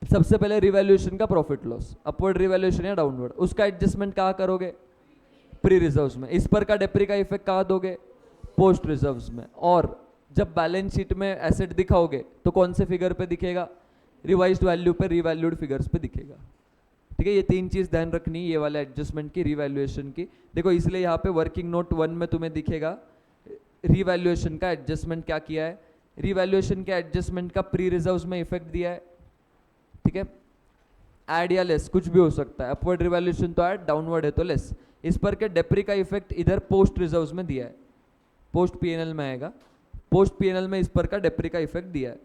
सबसे पहले रीवैल्यूएशन का प्रॉफिट लॉस, अपवर्ड रीवैल्यूएशन या डाउनवर्ड, उसका एडजस्टमेंट कहाँ करोगे, प्री रिजर्व्स में। इस पर का डेप्री का इफेक्ट कहाँ दोगे, पोस्ट रिजर्व्स में। और जब बैलेंस शीट में एसेट दिखाओगे तो कौन से फिगर पे दिखेगा, रिवाइज्ड वैल्यू पे, रीवैल्यूड फिगर्स पे दिखेगा। ठीक है, ये 3 चीज ध्यान रखनी, ये वाले एडजस्टमेंट की, रीवैल्यूएशन की। देखो इसलिए यहाँ पे वर्किंग नोट 1 में तुम्हें दिखेगा रीवैल्यूएशन का एडजस्टमेंट क्या किया है। रीवैल्यूएशन के एडजस्टमेंट का प्री रिजर्व्स में इफेक्ट दिया है। ठीक है, ऐड या लेस कुछ भी हो सकता है, अपवर्ड रिवैल्यूएशन तो ऐड, डाउनवर्ड है तो लेस। इस पर के डेप्री का इफेक्ट इधर पोस्ट रिजर्व्स में दिया है, पोस्ट पीएनएल में आएगा, पोस्ट पीएनएल में इस पर का डेप्री का इफेक्ट दिया है।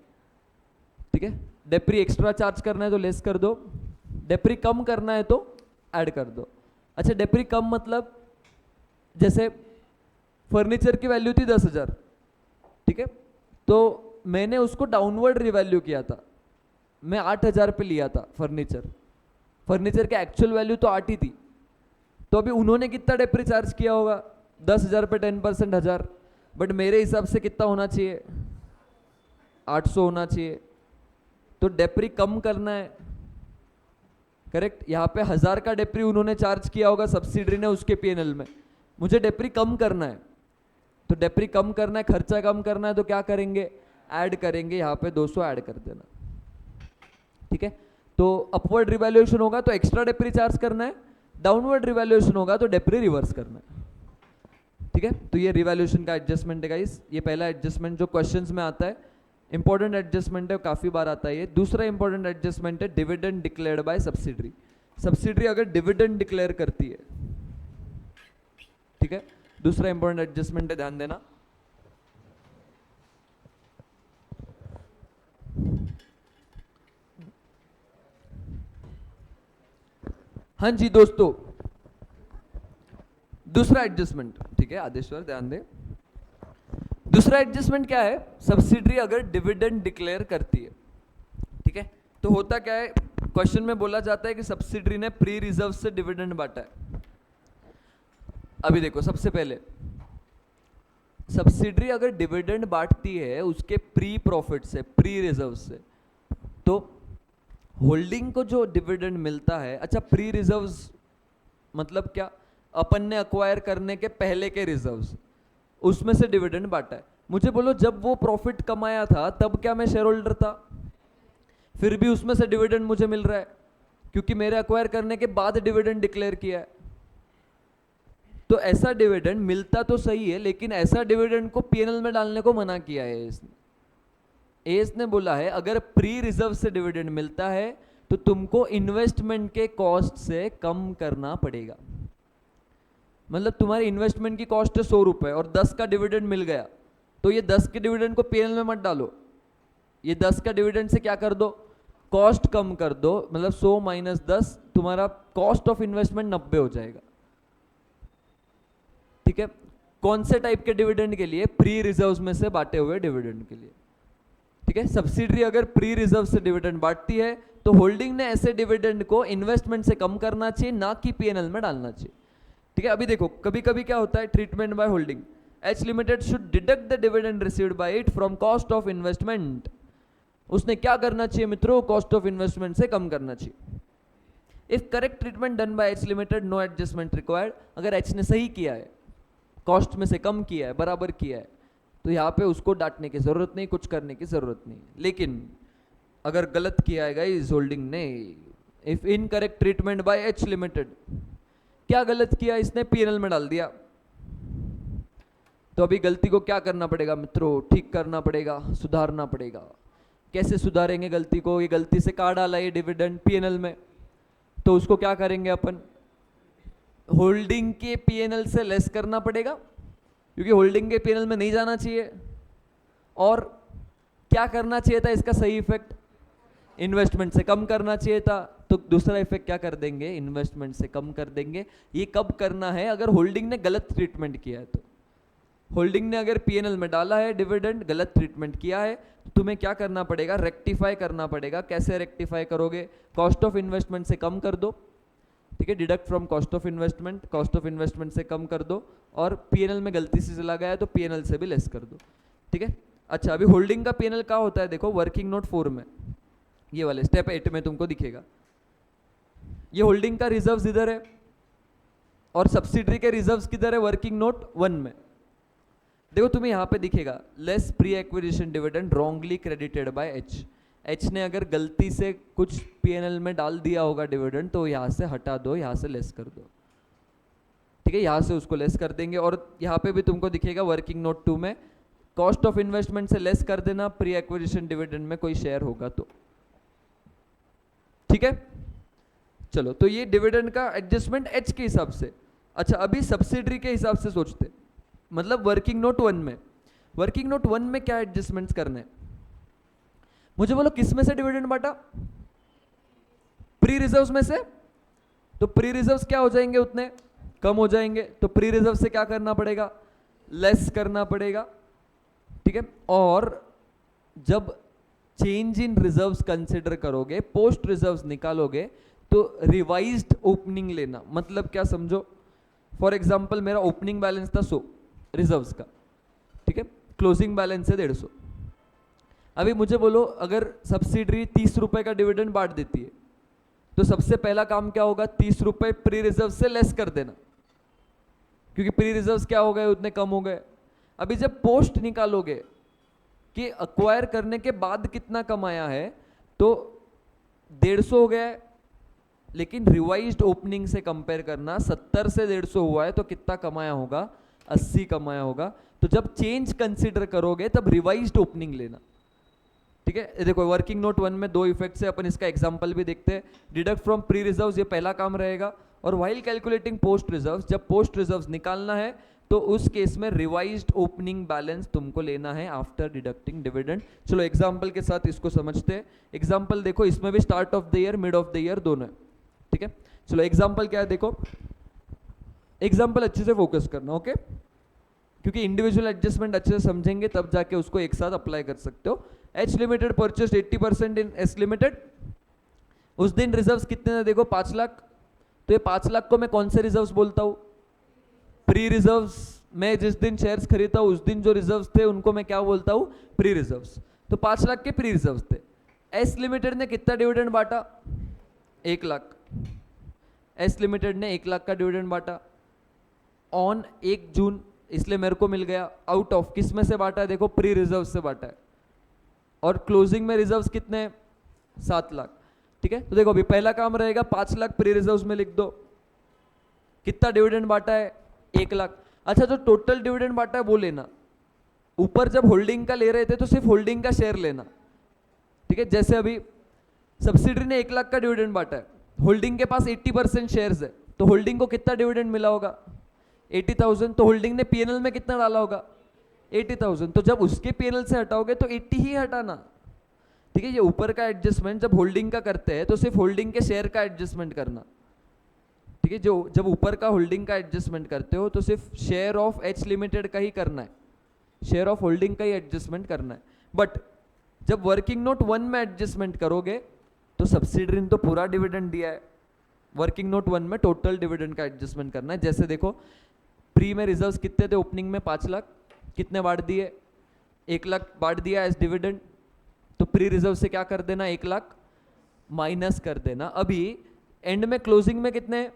ठीक है, डेप्री एक्स्ट्रा चार्ज करना है तो लेस कर दो, डेप्री कम करना है तो ऐड कर दो। अच्छा, डेप्री कम मतलब जैसे फर्नीचर की वैल्यू थी 10,000, ठीक है, तो मैंने उसको डाउनवर्ड रिवैल्यू किया था, मैं 8,000 पे लिया था फर्नीचर का एक्चुअल वैल्यू तो 8 ही थी। तो अभी उन्होंने कितना डेप्री चार्ज किया होगा, 10,000 पे 10% 1,000, बट मेरे हिसाब से कितना होना चाहिए, 800 होना चाहिए। तो डेप्री कम करना है, करेक्ट। यहाँ पे 1,000 का डेप्री उन्होंने चार्ज किया होगा सब्सिडरी ने उसके पीएनएल में, मुझे डेप्री कम करना है। तो डेप्री कम करना है, खर्चा कम करना है, तो क्या करेंगे, ऐड करेंगे, यहाँ पे 200 ऐड कर देना। ठीक है, तो अपवर्ड रिवैल्यूएशन होगा तो एक्स्ट्रा डेप्री चार्ज करना है, डाउनवर्ड रिवैल्यूएशन होगा तो डेप्री रिवर्स करना है। ठीक है, तो ये रिवैल्यूएशन का एडजस्टमेंट है गाइस। ये पहला एडजस्टमेंट जो क्वेश्चंस में आता है, इंपॉर्टेंट एडजस्टमेंट है, काफी बार आता है ये। दूसरा इंपॉर्टेंट एडजस्टमेंट है dividend declared by subsidiary. Subsidiary अगर डिविडेंड डिक्लेयर करती है, ठीक है, दूसरा इंपॉर्टेंट एडजस्टमेंट है, ध्यान देना। हाँ जी दोस्तों, दूसरा एडजस्टमेंट, ठीक है आदेश्वर ध्यान दे। दूसरा एडजस्टमेंट क्या है, सब्सिडरी अगर डिविडेंड डिक्लेयर करती है, ठीक है, तो होता क्या है, क्वेश्चन में बोला जाता है कि सब्सिडरी ने प्री रिजर्व से डिविडेंड बांटा है। अभी देखो, सबसे पहले सब्सिडरी अगर डिविडेंड बांटती है उसके प्री प्रॉफिट से, प्री रिजर्व से, तो होल्डिंग को जो डिविडेंड मिलता है, अच्छा प्री रिजर्व्स मतलब क्या, अपन ने अक्वायर करने के पहले के रिजर्व्स, उसमें से डिविडेंड बांटा है। मुझे बोलो जब वो प्रॉफिट कमाया था तब क्या मैं शेयर होल्डर था, फिर भी उसमें से डिविडेंड मुझे मिल रहा है क्योंकि मेरे अक्वायर करने के बाद डिविडेंड डिक्लेयर किया है। तो ऐसा डिविडेंड मिलता तो सही है, लेकिन ऐसा डिविडेंड को पीएनएल में डालने को मना किया है इसने। एस ने बोला है अगर प्री रिजर्व से डिविडेंड मिलता है तो तुमको इन्वेस्टमेंट के कॉस्ट से कम करना पड़ेगा। मतलब तुम्हारी इन्वेस्टमेंट की कॉस्ट है 100 रुपए और 10 का डिविडेंड मिल गया, तो ये 10 के डिविडेंड को पीएनएल में मत डालो, ये 10 का डिविडेंड से क्या कर दो, कॉस्ट कम कर दो। मतलब 100 माइनस 10, तुम्हारा कॉस्ट ऑफ इन्वेस्टमेंट 90 हो जाएगा। ठीक है, कौन से टाइप के डिविडेंड के लिए, प्री रिजर्व में से बांटे हुए डिविडेंड के लिए। ठीक है, सब्सिडरी अगर प्री रिजर्व से डिविडेंड बांटती है तो होल्डिंग ने ऐसे डिविडेंड को इन्वेस्टमेंट से कम करना चाहिए, ना कि पीएनएल में डालना चाहिए। ठीक है, अभी देखो कभी कभी क्या होता है, treatment by holding, H limited should deduct the dividend received by it from cost of investment. उसने क्या करना चाहिए मित्रों, कॉस्ट ऑफ इन्वेस्टमेंट से कम करना चाहिए। If correct treatment done by H limited, no adjustment required. अगर एच ने सही किया है, कॉस्ट में से कम किया है, बराबर किया है, तो यहाँ पे उसको डांटने की जरूरत नहीं, कुछ करने की जरूरत नहीं। लेकिन अगर गलत किया है गाइस होल्डिंग ने, if incorrect treatment bye H limited, क्या गलत किया, इसने पीएनएल में डाल दिया, तो अभी गलती को क्या करना पड़ेगा मित्रों, ठीक करना पड़ेगा, सुधारना पड़ेगा। कैसे सुधारेंगे गलती को, ये गलती से काट डाला ये डिविडेंड पीएनएल में, तो उसको क्या करेंगे अपन, होल्डिंग के पीएनएल से लेस करना पड़ेगा, क्योंकि होल्डिंग के पीएनएल में नहीं जाना चाहिए। और क्या करना चाहिए था इसका सही इफेक्ट, इन्वेस्टमेंट से कम करना चाहिए था, तो दूसरा इफेक्ट क्या कर देंगे, इन्वेस्टमेंट से कम कर देंगे। ये कब करना है, अगर होल्डिंग ने गलत ट्रीटमेंट किया है। तो होल्डिंग ने अगर पीएनएल में डाला है डिविडेंड, गलत ट्रीटमेंट किया है, तो तुम्हें क्या करना पड़ेगा, रेक्टिफाई करना पड़ेगा। कैसे रेक्टिफाई करोगे, कॉस्ट ऑफ इन्वेस्टमेंट से कम कर दो, ठीक है, deduct from cost of investment, cost of investment से कम कर दो, और पीएनएल में गलती से चला गया है तो पीएनएल से भी लेस कर दो। ठीक है, अच्छा अभी होल्डिंग का पीएनएल क्या होता है, देखो वर्किंग नोट 4 में, ये वाले स्टेप 8 में तुमको दिखेगा। ये होल्डिंग का रिजर्व्स इधर है और सब्सिडरी के रिजर्व्स किधर है, वर्किंग नोट 1 में। देखो तुम्हें यहाँ पे दिखेगा, less pre acquisition dividend wrongly credited by H. H ने अगर गलती से कुछ पीएनएल में डाल दिया होगा डिविडेंड, तो यहाँ से हटा दो, यहाँ से लेस कर दो। ठीक है, यहाँ से उसको लेस कर देंगे। और यहाँ पे भी तुमको दिखेगा वर्किंग नोट 2 में, कॉस्ट ऑफ इन्वेस्टमेंट से लेस कर देना प्री एक्विजिशन डिविडेंड में कोई शेयर होगा तो। ठीक है, चलो तो ये डिविडेंड का एडजस्टमेंट एच के हिसाब से। अच्छा अभी सब्सिडरी के हिसाब से सोचते, मतलब वर्किंग नोट 1 में, वर्किंग नोट 1 में क्या एडजस्टमेंट्स करने, मुझे बोलो किस में से डिविडेंड बांटा, प्री रिजर्व्स में से। तो प्री रिजर्व्स क्या हो जाएंगे, उतने कम हो जाएंगे, तो प्री रिजर्व से क्या करना पड़ेगा, लेस करना पड़ेगा। ठीक है, और जब चेंज इन रिजर्व्स कंसिडर करोगे, पोस्ट रिजर्व्स निकालोगे, तो रिवाइज्ड ओपनिंग लेना। मतलब क्या समझो, फॉर एग्जांपल मेरा ओपनिंग बैलेंस था 100 रिजर्व्स का, ठीक है, क्लोजिंग बैलेंस है 150। अभी मुझे बोलो अगर सब्सिडरी 30 रुपए का डिविडेंड बांट देती है, तो सबसे पहला काम क्या होगा, 30 रुपए प्री रिजर्व से लेस कर देना, क्योंकि प्री रिजर्व्स क्या हो गए, उतने कम हो गए। अभी जब पोस्ट निकालोगे कि अक्वायर करने के बाद कितना कमाया है, तो 150 हो गया है, लेकिन रिवाइज्ड ओपनिंग से कंपेयर करना, 70 से 150 हुआ है तो कितना कमाया होगा, 80 कमाया होगा। तो जब चेंज कंसिडर करोगे तब रिवाइज्ड ओपनिंग लेना। ठीक है, देखो वर्किंग नोट 1 में 2 इफेक्ट्स है, अपन इसका एग्जांपल भी देखते हैं। डिडक्ट फ्रॉम प्री रिजर्व्स, ये पहला काम रहेगा। और व्हाइल कैलकुलेटिंग पोस्ट रिजर्व्स, जब पोस्ट रिजर्व्स निकालना है तो उस केस में रिवाइज्ड ओपनिंग बैलेंस तुमको लेना है आफ्टर डिडक्टिंग डिविडेंड। चलो एग्जांपल के साथ इसको समझते हैं। एग्जांपल देखो, इसमें भी start of the year mid of the year दोनों है, ठीक है। चलो एग्जांपल क्या है देखो, एग्जांपल अच्छे से फोकस करना, ओके, क्योंकि इंडिविजुअल एडजस्टमेंट अच्छे से समझेंगे तब जाके उसको एक साथ अप्लाई कर सकते हो। एच लिमिटेड परचेज 80% इन एस लिमिटेड। उस दिन रिजर्व्स कितने थे देखो, 5 लाख। तो ये 5 लाख को मैं कौन से रिजर्व्स बोलता हूँ? Pre reserves. मैं जिस दिन शेयर्स खरीदता हूँ उस दिन जो रिजर्व्स थे उनको मैं क्या बोलता हूँ? Pre reserves. तो 5 लाख के प्री रिजर्व्स थे। एस लिमिटेड ने कितना डिविडेंड बांटा? 1 लाख। एस लिमिटेड ने 1 लाख का डिविडेंड बांटा ऑन 1 जून, इसलिए मेरे को मिल गया। आउट ऑफ किस में से बांटा है देखो, प्री रिजर्व से बांटा है। और क्लोजिंग में रिजर्व्स कितने हैं? 7 लाख, ठीक है। तो देखो अभी पहला काम रहेगा 5 लाख प्री रिजर्व्स में लिख दो। कितना डिविडेंड बांटा है? 1 लाख। अच्छा, जो टोटल डिविडेंड बांटा है वो लेना। ऊपर जब होल्डिंग का ले रहे थे तो सिर्फ होल्डिंग का शेयर लेना, ठीक है। जैसे अभी सब्सिडरी ने 1 लाख का डिविडेंड बांटा है, होल्डिंग के पास 80% शेयर्स है, तो होल्डिंग को कितना डिविडेंड मिला होगा? 80,000। तो होल्डिंग ने पीएनएल में कितना डाला होगा? 80,000। तो जब उसके पीएनएल से हटाओगे तो 80 ही हटाना, ठीक है। ये ऊपर का एडजस्टमेंट जब होल्डिंग का करते हैं तो सिर्फ होल्डिंग के शेयर का एडजस्टमेंट करना, ठीक है। जो जब ऊपर का होल्डिंग का एडजस्टमेंट करते हो तो सिर्फ शेयर ऑफ एच लिमिटेड का ही करना है, शेयर ऑफ होल्डिंग का ही एडजस्टमेंट करना है। बट जब वर्किंग नोट 1 में एडजस्टमेंट करोगे तो सब्सिडरी ने तो पूरा डिविडेंड दिया है, वर्किंग नोट 1 में टोटल डिविडेंड का एडजस्टमेंट करना है। जैसे देखो प्री में रिजर्व्स कितने थे? ओपनिंग में 5 लाख, कितने बांट दिए? 1 लाख बांट दिया एज डिविडेंड। तो प्री रिजर्व से क्या कर देना? 1 लाख माइनस कर देना। अभी एंड में क्लोजिंग में कितने?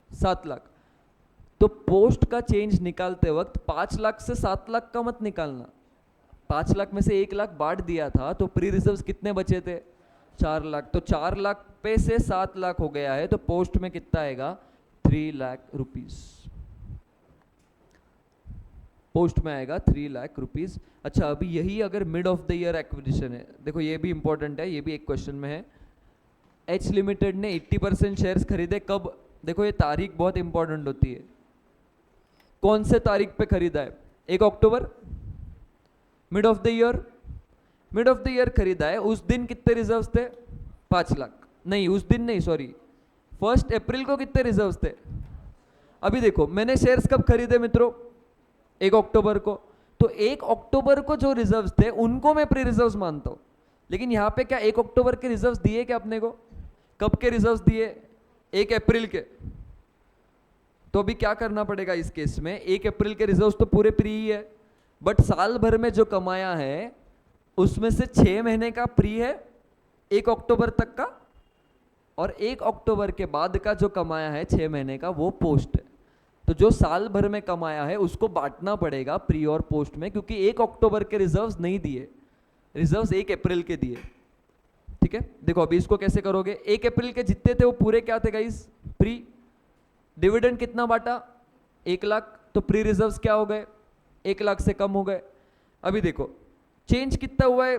7 लाख। तो पोस्ट का चेंज निकालते वक्त 5 लाख से 7 लाख का मत निकालना। 5 लाख में से 1 लाख बांट दिया था तो प्री रिजर्व्स कितने बचे थे? 4 लाख। तो 4 लाख पे से 7 लाख हो गया है, तो पोस्ट में कितना आएगा? 3 लाख रुपीज। पोस्ट में आएगा 3 लाख रुपीज। अच्छा, अभी यही अगर mid of the year acquisition है, देखो ये भी इंपॉर्टेंट है, ये भी एक क्वेश्चन में है। एच लिमिटेड ने 80% शेयर्स खरीदे कब? देखो ये तारीख बहुत इंपॉर्टेंट होती है। कौन से तारीख पे खरीदा है? 1 October, mid of the year. Mid of the year खरीदा है, उस दिन कितने रिजर्व्स थे? 5 लाख। नहीं, उस दिन नहीं, सॉरी, 1 अप्रैल को कितने रिजर्व्स थे? अभी देखो मैंने शेयर्स कब खरीदे मित्रों? 1 अक्टूबर को। तो 1 अक्टूबर को जो रिजर्व्स थे उनको मैं प्री रिजर्व्स मानता हूं। लेकिन यहां पे क्या 1 अक्टूबर के रिजर्व्स दिए क्या अपने को? कब के रिजर्व्स दिए? 1 अप्रैल के। तो अभी क्या करना पड़ेगा इस केस में? 1 अप्रैल के रिजर्व्स तो पूरे प्री ही है, बट साल भर में जो कमाया है उसमें से 6 महीने का प्री है 1 अक्टूबर तक का, और 1 अक्टूबर के बाद का जो कमाया है 6 महीने का वो पोस्ट है। तो जो साल भर में कमाया है उसको बांटना पड़ेगा प्री और पोस्ट में, क्योंकि 1 अक्टूबर के रिजर्व्स नहीं दिए, रिजर्व्स 1 अप्रैल के दिए, ठीक है। देखो अभी इसको कैसे करोगे? 1 अप्रैल के जितने थे वो पूरे क्या थे गाइस? प्री। डिविडेंड कितना बांटा? 1 लाख। तो प्री रिजर्व्स क्या हो गए? 1 लाख से कम हो गए। अभी देखो चेंज कितना हुआ है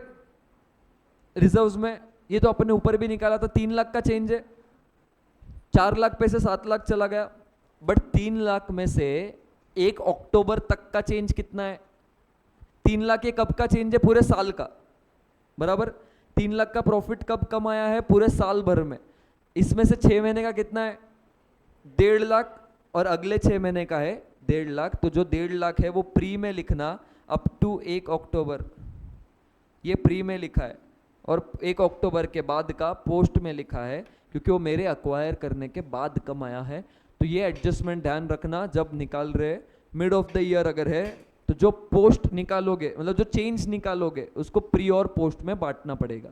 रिजर्व्स में? ये तो अपने ऊपर भी निकाला था, 3 लाख का चेंज है। 4 लाख पे से 7 लाख चला गया, बट 3 लाख में से 1 अक्टूबर तक का चेंज कितना है? 3 लाख ये कब का चेंज है? पूरे साल का, बराबर। 3 लाख का प्रॉफिट कब कमाया है? पूरे साल भर में। इसमें से 6 महीने का कितना है? 1.5 लाख, और अगले 6 महीने का है 1.5 लाख। तो जो 1.5 लाख है वो प्री में लिखना, अप टू 1 अक्टूबर, ये प्री में लिखा है, और 1 अक्टूबर के बाद का पोस्ट में लिखा है, क्योंकि वो मेरे अक्वायर करने के बाद कमाया है। तो ये एडजस्टमेंट ध्यान रखना जब निकाल रहे। मिड ऑफ द ईयर अगर है तो जो पोस्ट निकालोगे, मतलब जो चेंज निकालोगे, उसको प्री और पोस्ट में बांटना पड़ेगा।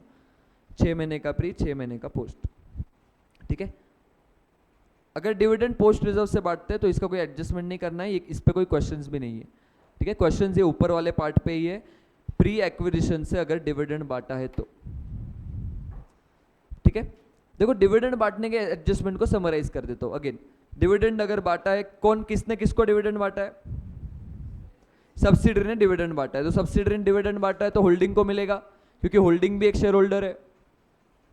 6 महीने का प्री, 6 महीने का पोस्ट, ठीक है। अगर डिविडेंड पोस्ट रिजर्व से बांटते हैं तो इसका कोई एडजस्टमेंट नहीं करना है, इस पे कोई क्वेश्चंस भी नहीं है, ठीक है। क्वेश्चंस ये ऊपर वाले पार्ट पे ही है, प्री एक्विजिशन से अगर डिविडेंड बांटा है तो, ठीक है। देखो डिविडेंड बांटने के एडजस्टमेंट को समराइज कर देता हूं अगेन। डिविडेंड अगर बांटा है, कौन किसने किसको डिविडेंड बांटा है? सब्सिडरी ने डिविडेंड बांटा है। तो सब्सिडरी ने डिविडेंड बांटा है तो होल्डिंग को मिलेगा, क्योंकि होल्डिंग भी एक शेयर होल्डर है,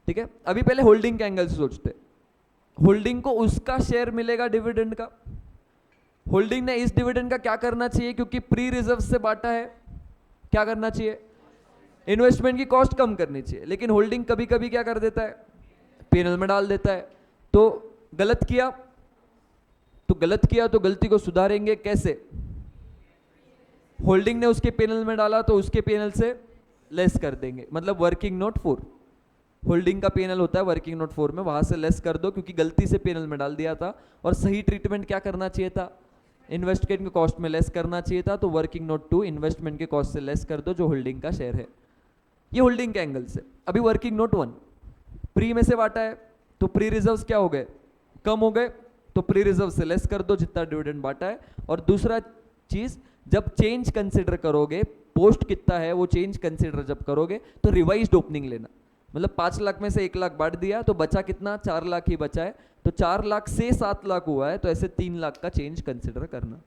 ठीक है। अभी पहले होल्डिंग के एंगल से सोचते, होल्डिंग को उसका शेयर मिलेगा डिविडेंड का, होल्डिंग ने इस डिविडेंड का क्या करना चाहिए, क्योंकि प्री रिजर्व से बांटा है, क्या करना चाहिए, इन्वेस्टमेंट की कॉस्ट कम करनी चाहिए। लेकिन होल्डिंग कभी कभी क्या कर देता है, पीएनएल में डाल देता है। तो गलत किया तो गलती को सुधारेंगे कैसे, होल्डिंग ने उसके पीएनएल में डाला तो उसके पीएनएल से लेस कर देंगे, मतलब वर्किंग नोट 4, होल्डिंग का पीएनएल होता है वर्किंग नोट 4 में, वहां से लेस कर दो क्योंकि गलती से पीएनएल में डाल दिया था। और सही ट्रीटमेंट क्या करना चाहिए था, इन्वेस्टमेंट के कॉस्ट में लेस करना चाहिए था। तो वर्किंग नोट 2 इन्वेस्टमेंट के कॉस्ट से लेस कर दो जो होल्डिंग का शेयर है, ये होल्डिंग के एंगल से। अभी वर्किंग नोट 1 प्री में से बांटा है तो प्री रिजर्व्स क्या हो गए, कम हो गए, तो प्री रिजर्व से लेस कर दो जितना डिविडेंड बांटा है। और दूसरा चीज, जब चेंज कंसिडर करोगे, पोस्ट कितना है वो चेंज कंसिडर जब करोगे तो रिवाइज्ड ओपनिंग लेना, मतलब 5 लाख में से 1 लाख बांट दिया तो बचा कितना, 4 लाख ही बचा है, तो 4 लाख से 7 लाख हुआ है, तो ऐसे 3 लाख का चेंज कंसिडर करना,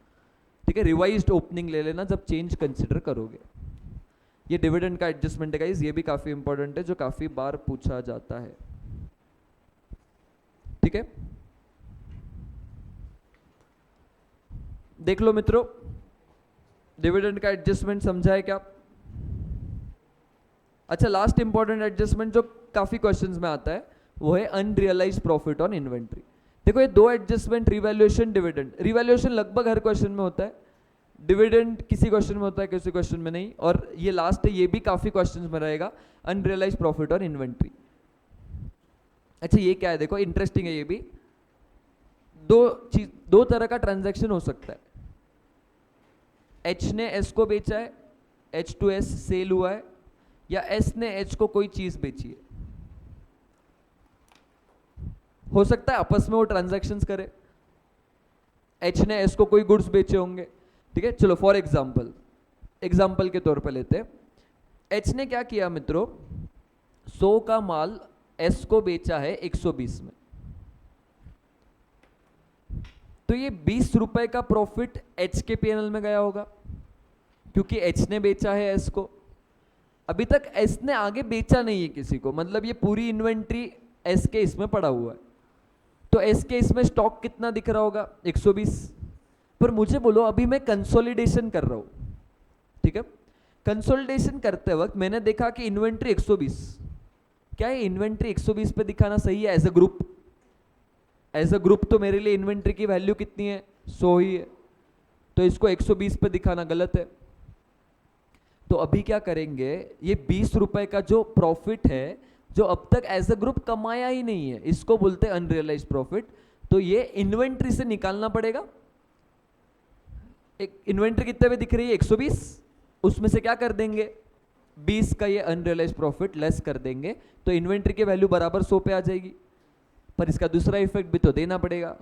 ठीक है। रिवाइज्ड ओपनिंग ले लेना जब चेंज कंसिडर करोगे। ये डिविडेंड का एडजस्टमेंट है गाइस, ये भी काफी इंपॉर्टेंट है, जो काफी बार पूछा जाता है, ठीक है। देख लो मित्रों, डिविडेंड का एडजस्टमेंट समझा है क्या। अच्छा, लास्ट इंपॉर्टेंट एडजस्टमेंट जो काफी क्वेश्चंस में आता है वो है अनरियलाइज्ड प्रॉफिट ऑन इन्वेंट्री। देखो ये दो एडजस्टमेंट, रिवैल्यूएशन, डिविडेंड। रिवैल्यूएशन लगभग हर क्वेश्चन में होता है, डिविडेंड किसी क्वेश्चन में होता है किसी क्वेश्चन में नहीं, और ये लास्ट है, ये भी काफी क्वेश्चंस में रहेगा, अनरियलाइज्ड प्रॉफिट ऑन इन्वेंट्री। अच्छा ये क्या है, देखो इंटरेस्टिंग है ये भी। दो तरह का ट्रांजैक्शन हो सकता है, एच ने एस को बेचा है, एच टू एस सेल हुआ है, या एस ने एच को कोई चीज बेची है। हो सकता है आपस में वो ट्रांजैक्शंस करे, एच ने एस को कोई गुड्स बेचे होंगे, ठीक है। चलो फॉर एग्जाम्पल के तौर पे लेते हैं, एच ने क्या किया मित्रों, 100 का माल एस को बेचा है 120 में, तो ये 20 रुपए का प्रॉफिट एच के पीएनएल में गया होगा क्योंकि एच ने बेचा है एस को। अभी तक एस ने आगे बेचा नहीं है किसी को, मतलब ये पूरी इन्वेंट्री एस के इसमें पड़ा हुआ है, तो एस के इसमें स्टॉक कितना दिख रहा होगा, 120। पर मुझे बोलो अभी मैं कंसोलिडेशन कर रहा हूं, ठीक है। कंसोलिडेशन करते वक्त मैंने देखा कि इन्वेंट्री 120, क्या है इन्वेंट्री 120 पे दिखाना सही है as a group? As a group तो मेरे लिए इन्वेंट्री की वैल्यू कितनी है, 100 ही है, तो इसको 120 पे दिखाना गलत है। तो अभी क्या करेंगे, ये 20 रुपए का जो प्रॉफिट है जो अब तक एज अ ग्रुप कमाया ही नहीं है, इसको बोलते हैं अनरियलाइज्ड प्रॉफिट। तो ये इन्वेंट्री से निकालना पड़ेगा। एक इन्वेंट्री कितने पे दिख रही है, 120, उसमें से क्या कर देंगे, 20 का ये अनरियलाइज्ड प्रॉफिट लेस कर देंगे, तो इन्वेंट्री की वैल्यू बराबर 100 पे आ जाएगी। पर इसका दूसरा इफेक्ट भी तो देना पड़ेगा।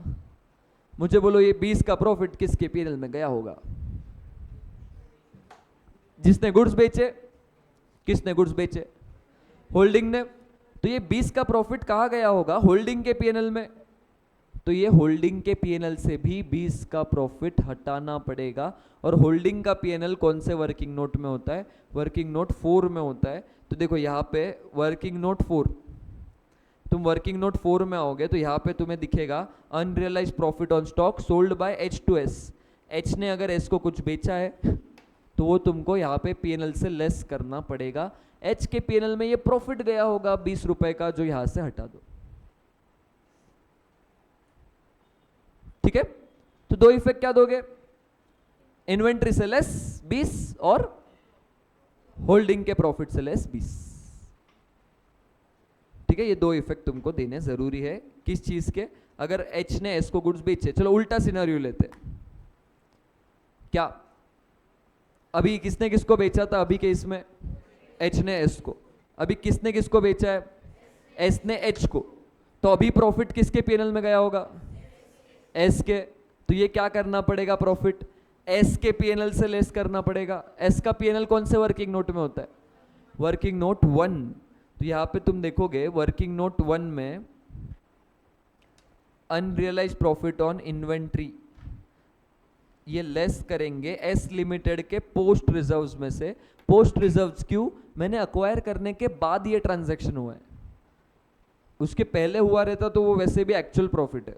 मुझे बोलो ये 20 का प्रॉफिट किसके पीएनएल में गया होगा, जिसने गुड्स बेचे। किसने गुड्स बेचे, होल्डिंग ने। तो ये 20 का प्रॉफिट कहाँ गया होगा, होल्डिंग के पीएनएल में। तो ये होल्डिंग के पीएनएल से भी 20 का प्रॉफिट हटाना पड़ेगा। और होल्डिंग का पीएनएल कौन से वर्किंग नोट में होता है, वर्किंग नोट 4 में होता है। तो देखो यहाँ पे वर्किंग नोट 4, तुम वर्किंग नोट 4 में आओगे तो यहाँ पे तुम्हें दिखेगा unrealised profit on stock sold by H two S. H ने अगर एस को कुछ बेचा है तो वो तुमको यहाँ पे पीएनएल से लेस करना पड़ेगा। एच के पीएनएल में ये प्रॉफिट गया होगा 20 रुपए का, जो यहां से हटा दो, ठीक है। तो दो इफेक्ट क्या दोगे, इन्वेंट्री से लेस 20 और होल्डिंग के प्रॉफिट से लेस 20, ठीक है। ये दो इफेक्ट तुमको देने जरूरी है। किस चीज के, अगर एच ने एस को गुड्स बेचे, चलो उल्टा सिनेरियो लेते हैं, क्या अभी किसने किसको बेचा था, अभी के इसमें एच ने एस को, अभी किसने किसको बेचा है, एस ने एच को, तो अभी प्रॉफिट किसके पीएनएल में गया होगा, एस के। तो ये क्या करना पड़ेगा, प्रॉफिट एस के पीएनएल से लेस करना पड़ेगा। एस का पीएनएल कौन से वर्किंग नोट में होता है, वर्किंग नोट 1। तो यहां पे तुम देखोगे वर्किंग नोट 1 में अनरियलाइज्ड प्रॉफिट ऑन इन्वेंट्री ये लेस करेंगे एस लिमिटेड के पोस्ट रिजर्व्स में से। पोस्ट रिजर्व्स क्यों, मैंने अक्वायर करने के बाद ये ट्रांजैक्शन हुआ है, उसके पहले हुआ रहता तो वो वैसे भी एक्चुअल प्रॉफिट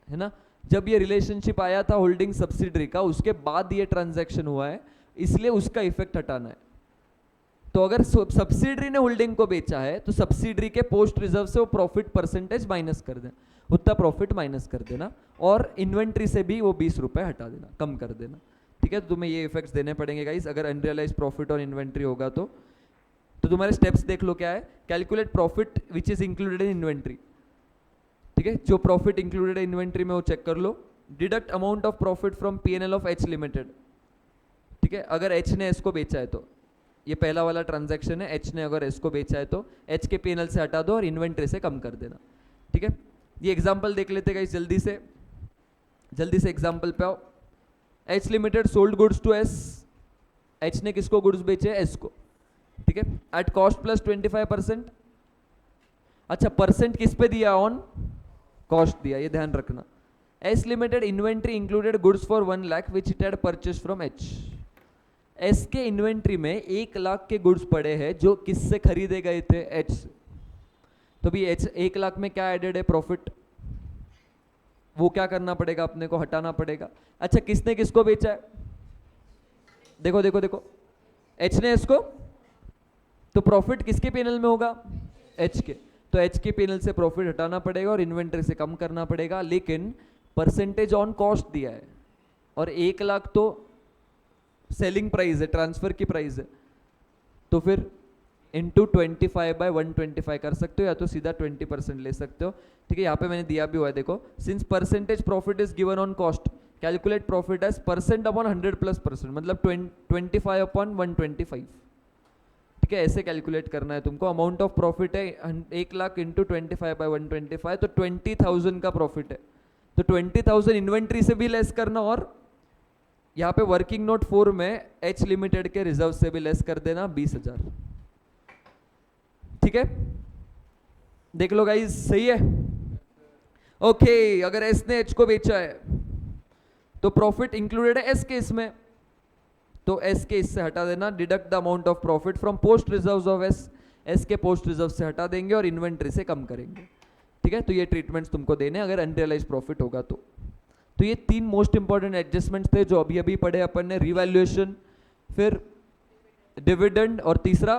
है ना। जब ये रिलेशनशिप आया था होल्डिंग सब्सिडरी का, उसके बाद ये ट्रांजैक्शन हुआ है, इसलिए उसका इफेक्ट हटाना है। तो अगर सब्सिडरी ने होल्डिंग को बेचा है तो सब्सिडरी के पोस्ट रिजर्व से वो प्रॉफिट परसेंटेज माइनस कर देना, उतना प्रॉफिट माइनस कर देना, और इन्वेंट्री से भी वो 20 रुपए हटा देना, कम कर देना। ठीक है, तो तुम्हें ये इफेक्ट्स देने पड़ेंगे गाइस अगर अनरियलाइज प्रॉफिट और इन्वेंट्री होगा तो। तुम्हारे स्टेप्स देख लो क्या है। Calculate profit which is included in inventory. ठीक है, जो प्रॉफिट इंक्लूडेड है इन्वेंट्री में वो चेक कर लो। Deduct amount of profit from PNL of H limited. ठीक है, अगर एच ने एस को बेचा है तो, ये पहला वाला ट्रांजैक्शन है, एच ने अगर एस को बेचा है तो एच के पीएनएल से हटा दो और इन्वेंट्री से कम कर देना। ठीक है, ये एग्जांपल देख लेते गाइस जल्दी से एग्जांपल पे आओ। H limited sold goods to S. H ने किसको गुड्स बेचे? एस को। ठीक है, एट कॉस्ट प्लस 25%। अच्छा, परसेंट किस पे दिया? ऑन कॉस्ट दिया, ये ध्यान रखना। S limited inventory included goods for 1 lakh which it had purchase from H. S के इन्वेंट्री में 1 लाख के गुड्स पड़े हैं जो किससे खरीदे गए थे? एच से। तो भी एच 1 लाख में क्या एडेड है? प्रॉफिट। वो क्या करना पड़ेगा अपने को? हटाना पड़ेगा। अच्छा, किसने किसको बेचा है? देखो देखो देखो, एच ने एस को, तो प्रॉफिट किसके पीएनएल में होगा? एच के। तो एच के पीएनएल से प्रॉफिट हटाना पड़ेगा और इन्वेंट्री से कम करना पड़ेगा, लेकिन परसेंटेज ऑन कॉस्ट दिया है और 1 लाख तो सेलिंग प्राइस है, ट्रांसफर की प्राइस है, तो फिर इंटू 25/125 कर सकते हो, या तो सीधा 20% ले सकते हो। ठीक है, यहाँ पे मैंने दिया भी हुआ है, देखो। Since percentage profit is given on cost, calculate profit as percent upon 100+%, मतलब 25/125। ठीक है, ऐसे कैलकुलेट करना है तुमको। अमाउंट ऑफ प्रॉफिट है 1 लाख इंटू 25/125, तो 20,000 का प्रॉफिट है। तो 20,000 इन्वेंट्री से भी लेस करना, और यहाँ पे वर्किंग नोट 4 में एच लिमिटेड के रिजर्व से भी लेस कर देना 20,000। ठीक है, देख लो गाइस, सही है। ओके, अगर एस ने एच को बेचा है तो प्रॉफिट इंक्लूडेड है एस के इसमें, तो एस के इससे हटा देना। Deduct the amount of profit from post reserves of S. S के पोस्ट रिजर्व से हटा देंगे और इन्वेंट्री से कम करेंगे। ठीक है, तो ये ट्रीटमेंट्स तुमको देने अगर अनरियलाइज प्रॉफिट होगा तो। ये 3 मोस्ट इंपॉर्टेंट एडजस्टमेंट्स थे जो अभी अभी पढ़े अपन ने। रिवैल्यूएशन, फिर डिविडेंड, और तीसरा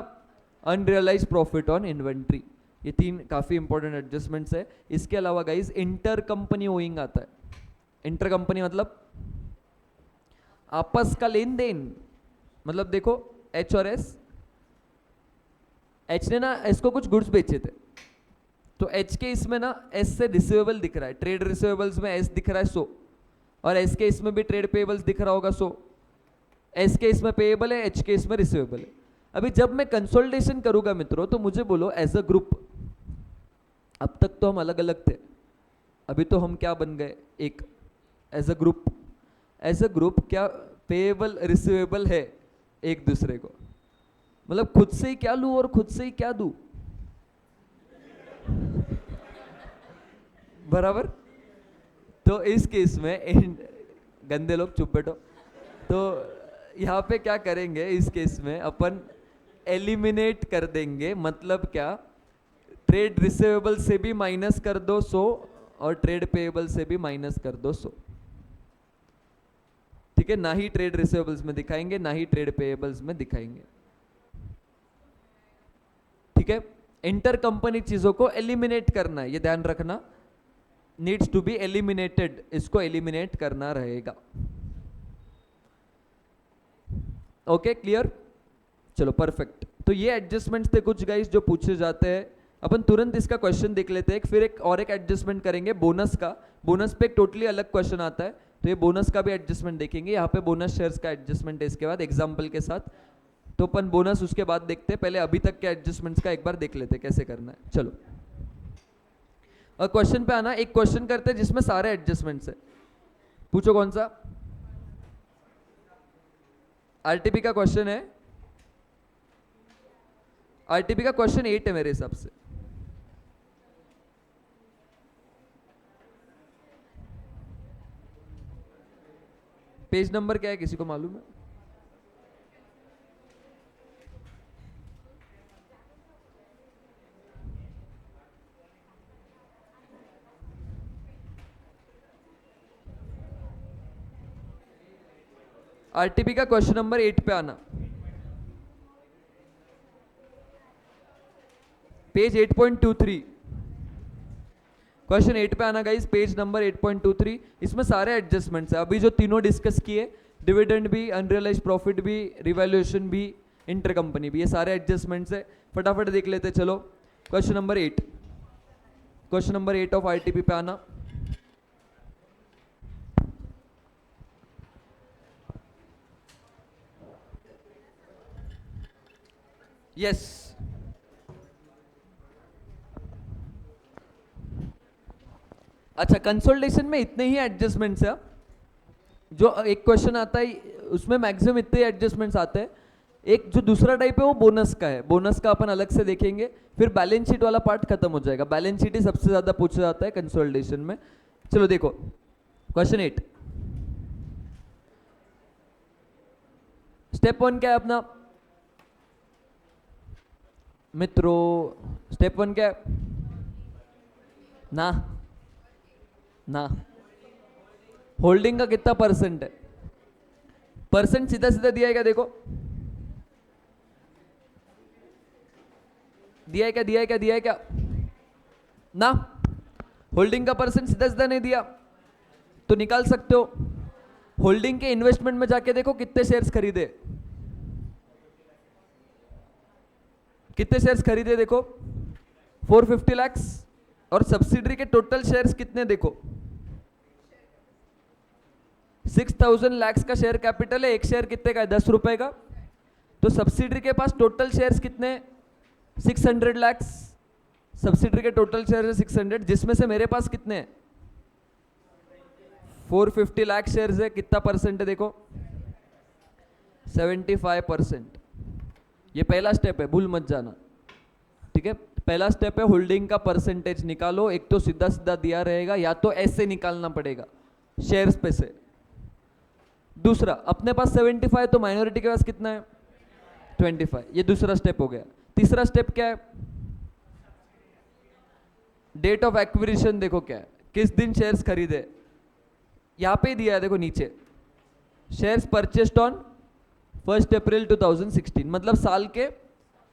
अनरियलाइज प्रॉफिट ऑन इन्वेंट्री। ये 3 काफी इंपॉर्टेंट एडजस्टमेंट्स है। इसके अलावा गाइज इंटर कंपनी ओइंग आता है। इंटर कंपनी मतलब आपस का लेन देन। मतलब देखो, एच और एस, एच ने ना एस को कुछ गुड्स बेचे थे, तो एच के इसमें ना एस से रिसीवेबल दिख रहा है, ट्रेड रिसीवेबल्स में एस दिख रहा है 100, और एस के इसमें भी ट्रेड पेएबल्स दिख रहा होगा 100। एस के इसमें पेएबल है, एच के इसमें रिसीवेबल है। अभी जब मैं कंसोलिडेशन करूंगा मित्रों, तो मुझे बोलो एज अ ग्रुप, अब तक तो हम अलग अलग थे, अभी तो हम क्या बन गए? एक। As a group, as a group क्या पेएबल रिसीवेबल है एक दूसरे को? मतलब खुद से ही क्या लूं और खुद से ही क्या दूं? बराबर। तो इस केस में गंदे लोग चुप बैठो। तो यहाँ पे क्या करेंगे इस केस में? अपन एलिमिनेट कर देंगे। मतलब क्या? ट्रेड रिसीवेबल से भी माइनस कर दो 100 और ट्रेड पेएबल से भी माइनस कर दो 100। ठीक है, ना ही ट्रेड रिसीवेबल्स में दिखाएंगे, ना ही ट्रेड पेएबल्स में दिखाएंगे। ठीक है, इंटर कंपनी चीजों को एलिमिनेट करना है, ये ध्यान रखना। नीड्स टू बी एलिमिनेटेड, इसको एलिमिनेट करना रहेगा। Okay, clear? चलो परफेक्ट। तो ये एडजस्टमेंट्स थे कुछ गाइस जो पूछे जाते हैं। अपन तुरंत इसका क्वेश्चन देख लेते हैं, फिर एक एडजस्टमेंट करेंगे बोनस का। बोनस पे एक टोटली अलग क्वेश्चन आता है, तो ये बोनस का भी एडजस्टमेंट देखेंगे। यहाँ पे बोनस शेयर्स का एडजस्टमेंट है इसके बाद एग्जाम्पल के साथ। तो अपन बोनस उसके बाद देखते हैं, पहले अभी तक के एडजस्टमेंट्स का एक बार देख लेते हैं कैसे करना है। चलो, और क्वेश्चन पे आना। एक क्वेश्चन करते हैं जिसमें सारे एडजस्टमेंट्स है। पूछो कौन सा? आरटीपी का क्वेश्चन है। आरटीपी का क्वेश्चन 8 है मेरे हिसाब से। पेज नंबर क्या है, किसी को मालूम है? आरटीपी का क्वेश्चन नंबर 8 पे आना, पेज 8.23, क्वेश्चन 8 पे आना गाइस, पेज नंबर 8.23। इसमें सारे एडजस्टमेंट्स है अभी जो तीनों डिस्कस किए, डिविडेंड भी, अनरियलाइज प्रॉफिट भी, रिवैल्यूएशन भी, इंटर कंपनी भी, ये सारे एडजस्टमेंट्स है। फटाफट देख लेते चलो। Question number 8, question number 8 of RTP पे आना। यस, अच्छा कंसोलिडेशन में इतने ही एडजस्टमेंट्स है। जो एक क्वेश्चन आता है उसमें मैक्सिमम इतने एडजस्टमेंट्स आते हैं। एक जो दूसरा टाइप है वो बोनस का है, बोनस का अपन अलग से देखेंगे, फिर बैलेंस शीट वाला पार्ट खत्म हो जाएगा। बैलेंस शीट ही सबसे ज्यादा पूछा जाता है कंसोलिडेशन में। चलो देखो क्वेश्चन 8, स्टेप 1 क्या है अपना मित्रों? स्टेप 1 क्या है? ना ना, होल्डिंग का कितना परसेंट है? परसेंट सीधा सीधा दिया है क्या? देखो दिया है क्या? दिया है क्या? दिया है क्या? ना, होल्डिंग का परसेंट सीधा सीधा नहीं दिया, तो निकाल सकते हो। होल्डिंग के इन्वेस्टमेंट में जाके देखो कितने शेयर्स खरीदे, कितने शेयर्स खरीदे देखो 450 लाख। और सब्सिडरी के टोटल शेयर्स कितने देखो 6000 लाख का शेयर कैपिटल है। एक शेयर कितने का है? 10 रुपए का। तो सब्सिडरी के पास टोटल शेयर्स कितने? 600 लाख। सब्सिडरी के टोटल शेयर है 600, जिसमें से मेरे पास कितने हैं? 450 लाख शेयर्स है। कितना परसेंट है देखो? 75%। ये पहला स्टेप है, भूल मत जाना, ठीक है। पहला स्टेप है होल्डिंग का परसेंटेज निकालो। एक तो सीधा सीधा दिया रहेगा, या तो ऐसे निकालना पड़ेगा शेयर्स पे से। दूसरा, अपने पास 75, तो माइनॉरिटी के पास कितना है? 25। ये दूसरा स्टेप हो गया। तीसरा स्टेप क्या है? डेट ऑफ एक्विजिशन देखो क्या है, किस दिन शेयर्स खरीदे। यहां पे दिया है देखो नीचे, शेयर्स परचेस्ड ऑन 1 अप्रैल 2016, मतलब साल के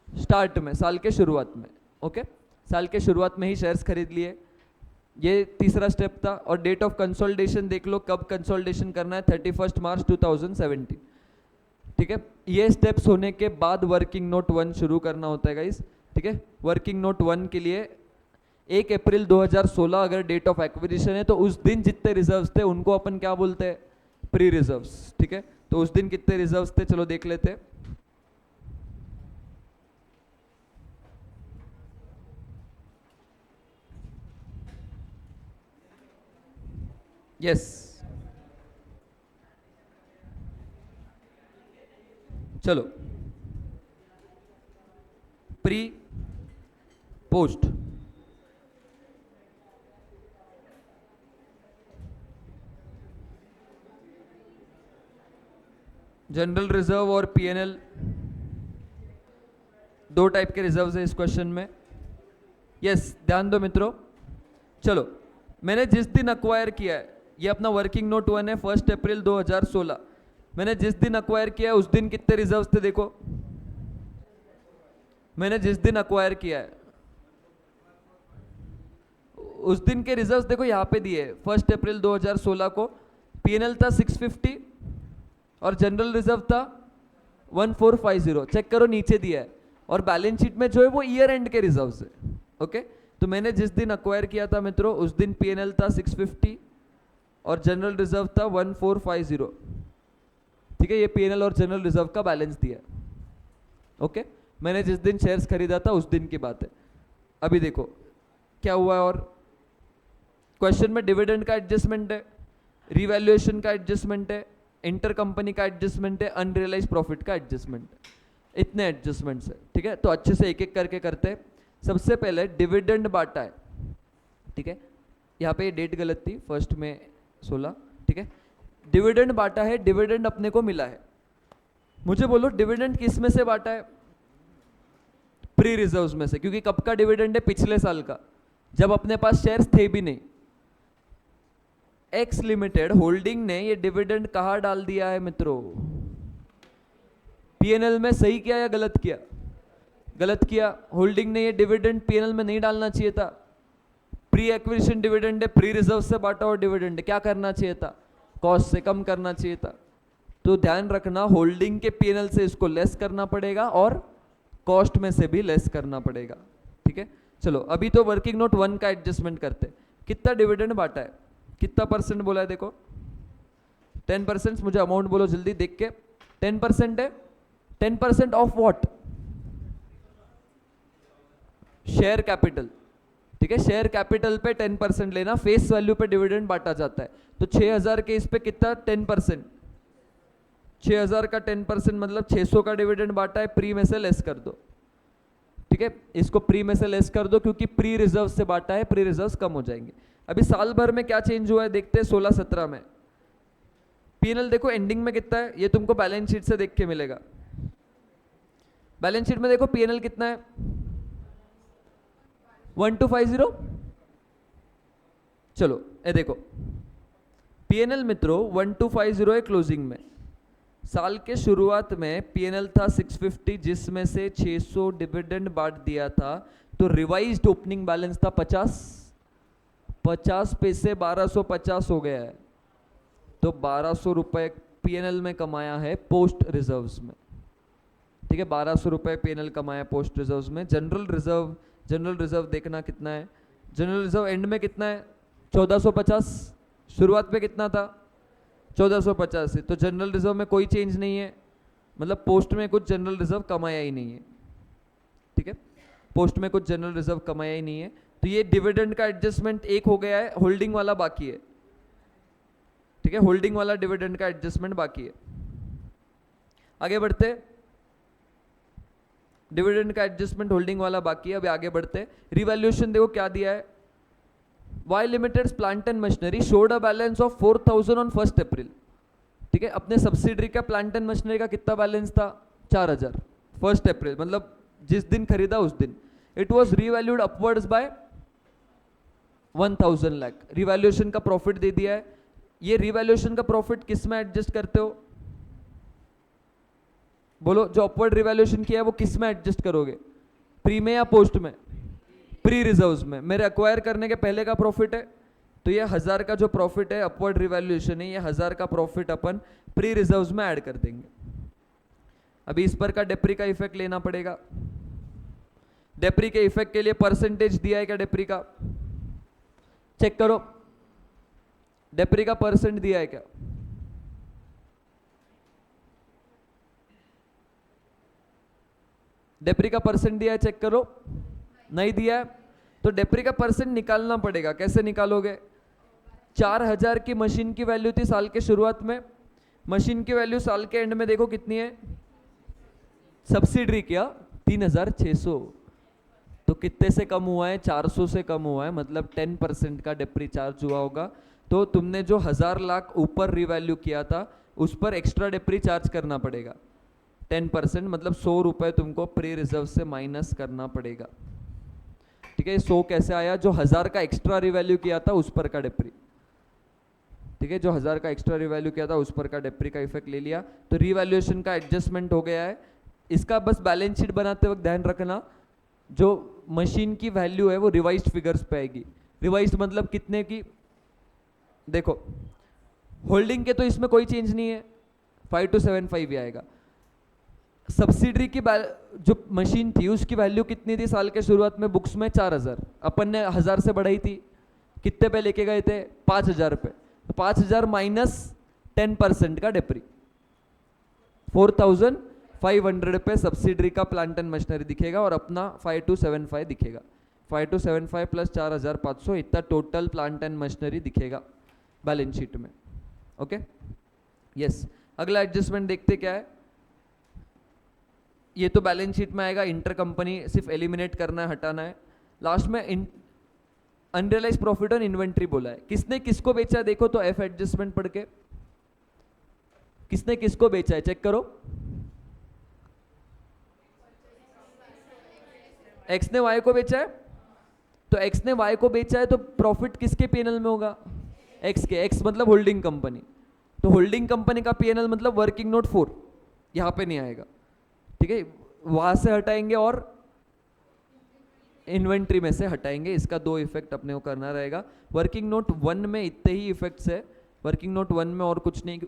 स्टार्ट में, साल के शुरुआत में। ओके, साल के शुरुआत में ही शेयर्स खरीद लिए। ये तीसरा स्टेप था। और डेट ऑफ कंसोलिडेशन देख लो, कब कंसोलिडेशन करना है? 31 मार्च 2017, ठीक है। ये स्टेप्स होने के बाद वर्किंग नोट 1 शुरू करना होता है गाइस, ठीक है। वर्किंग नोट 1 के लिए 1 अप्रैल 2016 अगर डेट ऑफ एक्विजिशन है, तो उस दिन जितने रिजर्व्स थे उनको अपन क्या बोलते हैं? प्री रिजर्व्स, ठीक है। तो उस दिन कितने रिजर्व्स थे, चलो देख लेते हैं। यस, चलो प्री पोस्ट, जनरल रिजर्व और पीएनएल, दो टाइप के रिजर्व्स है इस क्वेश्चन में। यस, ध्यान दो मित्रों। चलो, मैंने जिस दिन अक्वायर किया है, ये अपना वर्किंग नोट 1 है, 1 अप्रैल 2016। मैंने जिस दिन अक्वायर किया है उस दिन कितने रिजर्व्स थे देखो। मैंने जिस दिन अक्वायर किया है उस दिन के रिजर्व्स देखो यहाँ पे दिए। 1 अप्रैल 2016 को पीएनएल था 650 और जनरल रिजर्व था 1450। चेक करो नीचे दिया है। और बैलेंस शीट में जो है वो ईयर एंड के रिजर्व्स है। ओके, तो मैंने जिस दिन अक्वायर किया था मित्रों, उस दिन पीएनएल था 650 और जनरल रिजर्व था 1450, ठीक है। ये पीएनएल और जनरल रिजर्व का बैलेंस दिया है। ओके, मैंने जिस दिन शेयर्स खरीदा था उस दिन की बात है। अभी देखो क्या हुआ है। और क्वेश्चन में डिविडेंड का एडजस्टमेंट है, रिवैल्यूएशन का एडजस्टमेंट है, इंटर कंपनी का एडजस्टमेंट है, अनरियलाइज प्रॉफिट का एडजस्टमेंट है। इतने एडजस्टमेंट्स है, ठीक है। तो अच्छे से एक एक करके करते हैं। सबसे पहले डिविडेंड बांटा है, ठीक है। यहाँ पे डेट गलत थी, 1 में 16, ठीक है। डिविडेंड बांटा है, डिविडेंड अपने को मिला है। मुझे बोलो डिविडेंड किस में से बांटा है? प्री रिजर्व्स में से, क्योंकि कब का डिविडेंड है? पिछले साल का, जब अपने पास शेयर्स थे भी नहीं। एक्स लिमिटेड होल्डिंग ने ये डिविडेंड कहाँ डाल दिया है मित्रों? पीएनएल में सही किया या गलत किया? गलत किया। होल्डिंग ने ये डिविडेंड पीएनएल में नहीं डालना चाहिए था। प्री एक्विजिशन डिविडेंड है, प्री रिजर्व से बांटा हुआ डिविडेंड है, क्या करना चाहिए था? कॉस्ट से कम करना चाहिए था। तो ध्यान रखना, होल्डिंग के पीएनएल से इसको लेस करना पड़ेगा और कॉस्ट में से भी लेस करना पड़ेगा। ठीक है, चलो अभी तो वर्किंग नोट 1 का एडजस्टमेंट करते। कितना डिविडेंड बांटा है, कितना परसेंट बोला है? देखो 10%। मुझे अमाउंट बोलो जल्दी देख के। 10% है। 10% ऑफ व्हाट? Share capital. ठीक है, शेयर कैपिटल पे 10% लेना, फेस वैल्यू पे डिविडेंड बांटा जाता है। तो 6000 के इस पे कितना 10%? 6000 का 10% मतलब 600 का डिविडेंड बांटा है, प्री में से लेस कर दो। ठीक है, इसको प्री में से लेस कर दो क्योंकि प्री रिजर्व से बांटा है, प्री रिजर्व कम हो जाएंगे। अभी साल भर में क्या चेंज हुआ है देखते हैं। 16-17 में पीएनएल देखो एंडिंग में कितना है, ये तुमको बैलेंस शीट से देख के मिलेगा। बैलेंस शीट में देखो पीएनएल कितना है, 1250। चलो ये देखो पीएनएल मित्रों 1250 है क्लोजिंग में। साल के शुरुआत में पीएनएल था 650, जिसमें से 600 डिविडेंड बांट दिया था। तो रिवाइज्ड ओपनिंग बैलेंस था 50 पैसे 1250 हो गया है। तो 1200 रुपए पीएनएल में कमाया है पोस्ट रिजर्व्स में। ठीक है, 1200 रुपए पीएनएल कमाया पोस्ट रिजर्व्स में। जनरल रिजर्व देखना कितना है। जनरल रिजर्व एंड में कितना है, 1450। शुरुआत पे कितना था, 1450 है। तो जनरल रिजर्व में कोई चेंज नहीं है, मतलब पोस्ट में कुछ जनरल रिजर्व कमाया ही नहीं है। ठीक है, पोस्ट में कुछ जनरल रिजर्व कमाया ही नहीं है। तो ये डिविडेंड का एडजस्टमेंट एक हो गया है, होल्डिंग वाला बाकी है। ठीक है, होल्डिंग वाला डिविडेंड का एडजस्टमेंट बाकी है। आगे बढ़ते, डिविडेंड का एडजस्टमेंट होल्डिंग वाला बाकी है। अभी आगे बढ़ते, रिवैल्यूएशन देखो क्या दिया है। Y limited plant and machinery showed a balance of 4000 on 1 April. ठीक है, अपने सब्सिडरी का प्लांट एंड मशीनरी का कितना बैलेंस था, 4000 1 अप्रैल, मतलब जिस दिन खरीदा उस दिन। It was revalued upwards by 1000 lakh. Revaluation का प्रॉफिट दे दिया है। ये रिवैल्यूएशन का प्रॉफिट किस में एडजस्ट करते हो, बोलो? जो अपवर्ड रिवैल्यूएशन किया है वो किस में एडजस्ट करोगे, प्री में या पोस्ट में? प्री रिजर्व्स में। मेरे अक्वायर करने के पहले का प्रॉफिट है, तो ये 1000 का जो प्रॉफिट है अपवर्ड रिवैल्यूएशन है, ये 1000 का प्रॉफिट अपन प्री रिजर्व्स में ऐड कर देंगे। अभी इस पर का डेप्री का इफेक्ट लेना पड़ेगा। डेप्री के इफेक्ट के लिए परसेंटेज दिया है क्या डेप्री का, चेक करो। डेप्री का परसेंट दिया है क्या? डेप्री का परसेंट दिया है, चेक करो। नहीं दिया है, तो डेप्री का परसेंट निकालना पड़ेगा। कैसे निकालोगे? 4000 की मशीन की वैल्यू थी साल के शुरुआत में। मशीन की वैल्यू साल के एंड में देखो कितनी है, सब्सिडरी क्या 3600। तो कितने से कम हुआ है, 400 से कम हुआ है, मतलब 10% का डेप्री चार्ज हुआ होगा। तो तुमने जो 1000 लाख ऊपर रिवैल्यू किया था उस पर एक्स्ट्रा डेप्री चार्ज करना पड़ेगा 10%, मतलब 100 रुपए तुमको प्री रिजर्व से माइनस करना पड़ेगा। ठीक है, 100 कैसे आया, जो 1000 का एक्स्ट्रा रिवैल्यू किया था उस पर का डेप्री। ठीक है, जो 1000 का एक्स्ट्रा रिवैल्यू किया था उस पर का डेप्री का इफेक्ट ले लिया। तो रिवैल्यूएशन का एडजस्टमेंट हो गया है। इसका बस बैलेंस शीट बनाते वक्त ध्यान रखना, जो मशीन की वैल्यू है वो रिवाइज्ड फिगर्स पे आएगी। रिवाइज्ड मतलब कितने की, देखो होल्डिंग के तो इसमें कोई चेंज नहीं है, 5275 ही आएगा। सब्सिडरी की जो मशीन थी उसकी वैल्यू कितनी थी साल के शुरुआत में बुक्स में, 4000। अपन ने 1000 से बढ़ाई थी, कितने पे लेके गए थे, 5000 पे। तो 5000 माइनस 10% का डेप्री, 4500 पे सब्सिडरी का प्लांट एंड मशीनरी दिखेगा और अपना 5275 दिखेगा। 5275 प्लस 4500, इतना टोटल प्लांट एंड मशीनरी दिखेगा बैलेंस शीट में। Okay, yes. अगला एडजस्टमेंट देखते क्या है। ये तो बैलेंस शीट में आएगा, इंटर कंपनी सिर्फ एलिमिनेट करना है, हटाना है। लास्ट में अनरियलाइज प्रॉफिट ऑन इन्वेंट्री बोला है। किसने किसको बेचा देखो तो एफ एडजस्टमेंट पढ़ के, किसने किसको बेचा है चेक करो। एक्स ने वाई को बेचा है, तो एक्स ने वाई को बेचा है तो प्रॉफिट किसके पीएनएल में होगा, एक्स के। एक्स मतलब होल्डिंग कंपनी, तो होल्डिंग कंपनी का पीएनएल मतलब वर्किंग नोट 4 यहां पे नहीं आएगा। ठीक है, वहां से हटाएंगे और इन्वेंट्री में से हटाएंगे, इसका दो इफेक्ट अपने को करना रहेगा। वर्किंग नोट 1 में इतने ही इफेक्ट्स है, वर्किंग नोट 1 में और कुछ नहीं,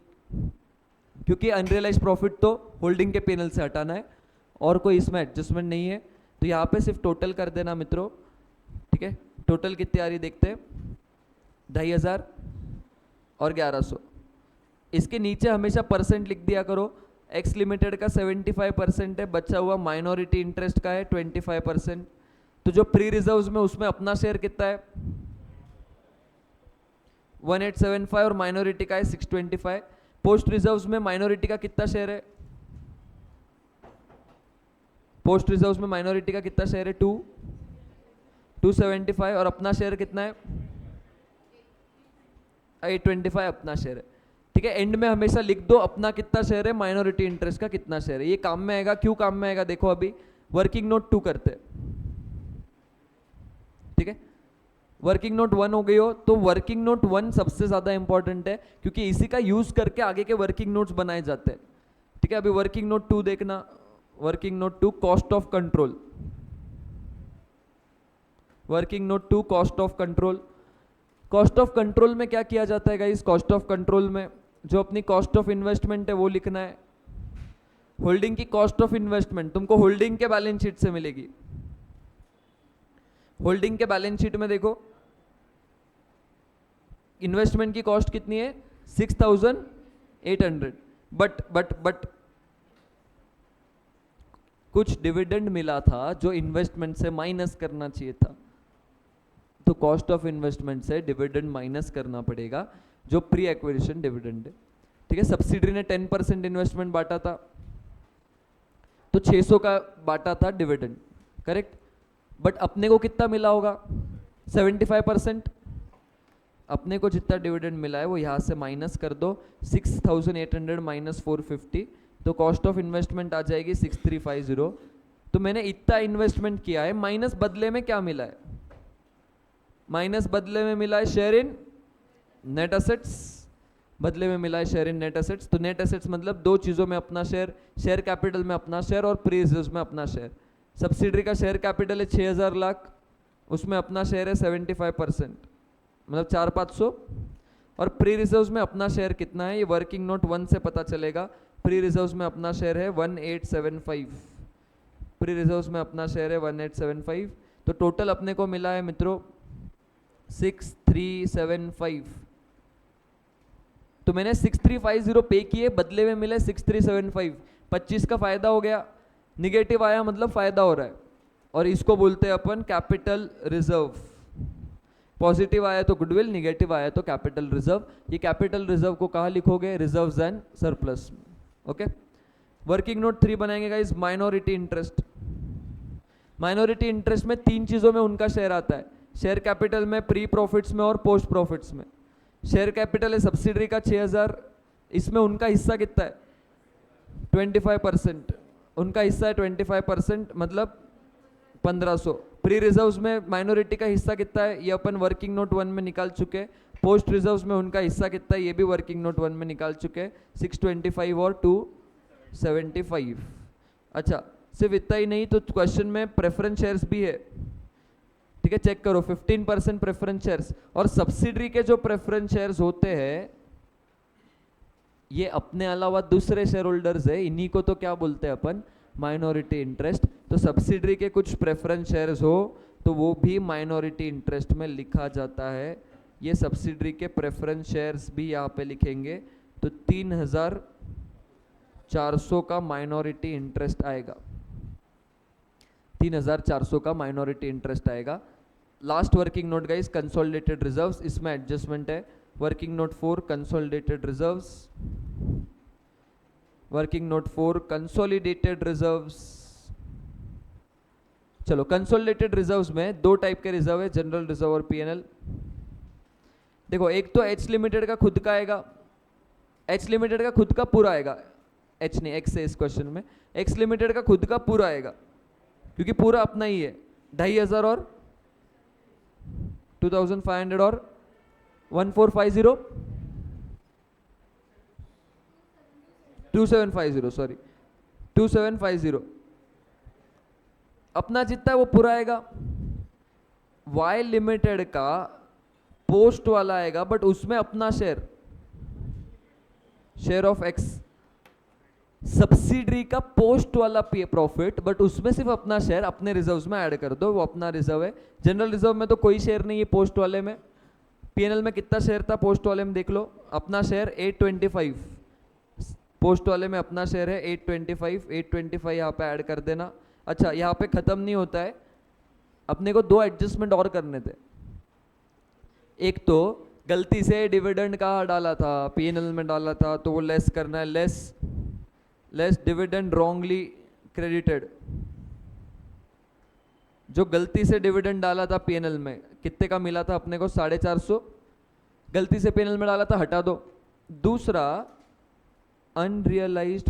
क्योंकि अनरियलाइज प्रॉफिट तो होल्डिंग के पेनल से हटाना है और कोई इसमें एडजस्टमेंट नहीं है। तो यहाँ पे सिर्फ टोटल कर देना मित्रों, ठीक है। टोटल कितनी आ रही देखते हैं, 2500 और 1100। इसके नीचे हमेशा परसेंट लिख दिया करो। एक्स लिमिटेड का 75% है, बचा हुआ माइनॉरिटी इंटरेस्ट का है 25%। तो जो प्री रिजर्व्स में उसमें अपना शेयर कितना है 1875 और माइनॉरिटी का है 625। पोस्ट रिजर्व्स में माइनॉरिटी का कितना शेयर है, पोस्ट रिजर्व्स में माइनॉरिटी का कितना शेयर है 275 और अपना शेयर कितना है 825 अपना शेयर है, ठीक है। एंड में हमेशा लिख दो अपना कितना शेयर है, माइनॉरिटी इंटरेस्ट का कितना शेयर है। ये काम में आएगा, क्यों काम में आएगा देखो, अभी वर्किंग नोट 2 करते हैं, ठीक है। वर्किंग नोट 1 हो गई हो तो वर्किंग नोट 1 सबसे ज्यादा इंपॉर्टेंट है, क्योंकि इसी का यूज करके आगे के वर्किंग नोट्स बनाए जाते हैं, ठीक है। अभी वर्किंग नोट 2 देखना, working note 2 cost of control, working note 2 cost of control. Cost of control में क्या किया जाता है गाइस, कॉस्ट ऑफ कंट्रोल में जो अपनी कॉस्ट ऑफ इन्वेस्टमेंट है वो लिखना है। होल्डिंग की कॉस्ट ऑफ इन्वेस्टमेंट तुमको होल्डिंग के बैलेंस शीट से मिलेगी। होल्डिंग के बैलेंस शीट में देखो इन्वेस्टमेंट की कॉस्ट कितनी है 6800, बट कुछ डिविडेंड मिला था जो इन्वेस्टमेंट से माइनस करना चाहिए था, तो कॉस्ट ऑफ इन्वेस्टमेंट से डिविडेंड माइनस करना पड़ेगा जो प्री एक्विजिशन डिविडेंड है, ठीक है। सब्सिडरी ने 10% इन्वेस्टमेंट बांटा था तो 600 का बांटा था डिविडेंड, करेक्ट। बट अपने को कितना मिला होगा 75%, अपने को जितना डिविडेंड मिला है वो यहाँ से माइनस कर दो, 6800 माइनस 450, तो कॉस्ट ऑफ इन्वेस्टमेंट आ जाएगी 6350। तो मैंने इतना इन्वेस्टमेंट किया है, माइनस बदले में क्या मिला है, माइनस बदले में मिला है शेयर इन नेट एसेट्स, बदले में मिला है शेयर इन नेट एसेट्स। तो नेट एसेट्स मतलब दो चीज़ों में अपना शेयर, शेयर कैपिटल में अपना शेयर और प्री रिजर्व्स में अपना शेयर। सब्सिडरी का शेयर कैपिटल है 6000 लाख, उसमें अपना शेयर है 75%, मतलब 4500, और प्री रिजर्व्स में अपना शेयर कितना है ये वर्किंग नोट 1 से पता चलेगा। प्री रिजर्व्स में अपना शेयर है 1875, प्री रिजर्व्स में अपना शेयर है 1875। तो टोटल अपने को मिला है मित्रों 6375। तो मैंने 6350 पे किए, बदले में मिले 6375, 25 का फायदा हो गया, निगेटिव आया मतलब फायदा हो रहा है, और इसको बोलते हैं अपन कैपिटल रिजर्व। पॉजिटिव आया तो गुडविल, निगेटिव आया तो कैपिटल रिजर्व। ये कैपिटल रिजर्व को कहाँ लिखोगे, रिजर्व्स एंड सरप्लस में, ओके। वर्किंग नोट 3 बनाएंगे guys, minority interest. Minority interest में 3 चीजों में उनका शेयर आता है, शेयर कैपिटल में, प्री प्रॉफिट्स में और पोस्ट प्रॉफिट्स में। शेयर कैपिटल है सब्सिडरी का 6000, इसमें उनका हिस्सा कितना है 25%, उनका हिस्सा है 25%, मतलब 1500। प्री रिजर्व्स में माइनॉरिटी का हिस्सा कितना है ये अपन वर्किंग नोट 1 में निकाल चुके। पोस्ट रिजर्व्स में उनका हिस्सा कितना है ये भी वर्किंग नोट 1 में निकाल चुके, 625 और 275। अच्छा, सिर्फ इतना ही नहीं, तो क्वेश्चन में प्रेफरेंस शेयर्स भी है, ठीक है। चेक करो 15% प्रेफरेंस शेयर्स, और सब्सिडरी के जो प्रेफरेंस शेयर्स होते हैं ये अपने अलावा दूसरे शेयर होल्डर्स है, इन्हीं को तो क्या बोलते हैं अपन, माइनॉरिटी इंटरेस्ट। तो सब्सिडरी के कुछ प्रेफरेंस शेयर्स हो तो वो भी माइनॉरिटी इंटरेस्ट में लिखा जाता है। ये सब्सिडरी के प्रेफरेंस शेयर्स भी यहाँ पे लिखेंगे, तो 3400 का माइनॉरिटी इंटरेस्ट आएगा, 3400 का माइनॉरिटी इंटरेस्ट आएगा। Last working note guys consolidated reserves, इसमें एडजस्टमेंट है। Working note 4 consolidated reserves, working note 4 consolidated reserves. चलो, कंसोलिडेटेड रिजर्व्स में 2 टाइप के रिजर्व है, जनरल रिजर्व और पीएनएल। देखो, एक तो एच लिमिटेड का खुद का आएगा, एच लिमिटेड का खुद का पूरा आएगा, एच नहीं एक्स है इस क्वेश्चन में, एक्स लिमिटेड का खुद का पूरा आएगा क्योंकि पूरा अपना ही है, 2500 और 2500 और 1450 2750 सॉरी 2750 अपना जितना है वो पूरा आएगा। वाई लिमिटेड का पोस्ट वाला आएगा बट उसमें अपना शेयर ऑफ एक्स। सब्सिडरी का पोस्ट वाला प्रॉफिट बट उसमें सिर्फ अपना शेयर अपने रिजर्व्स में ऐड कर दो, वो अपना रिजर्व है। जनरल रिजर्व में तो कोई शेयर नहीं है, पोस्ट वाले में पीएनएल में कितना शेयर था पोस्ट वाले में देख लो, अपना शेयर 825, पोस्ट वाले में अपना शेयर है 825 यहाँ पे ऐड कर देना। अच्छा यहाँ पे खत्म नहीं होता है, अपने को दो एडजस्टमेंट और करने थे। एक तो गलती से डिविडेंड कहाँ डाला था, पीएनएल में डाला था, तो वो लेस करना है, लेस डिविडेंड रॉन्गली क्रेडिटेड। जो गलती से डिविडेंड डाला था पीएनएल में कितने का मिला था अपने को 450, गलती से पीएनएल में डाला था, हटा दो। दूसरा unrealised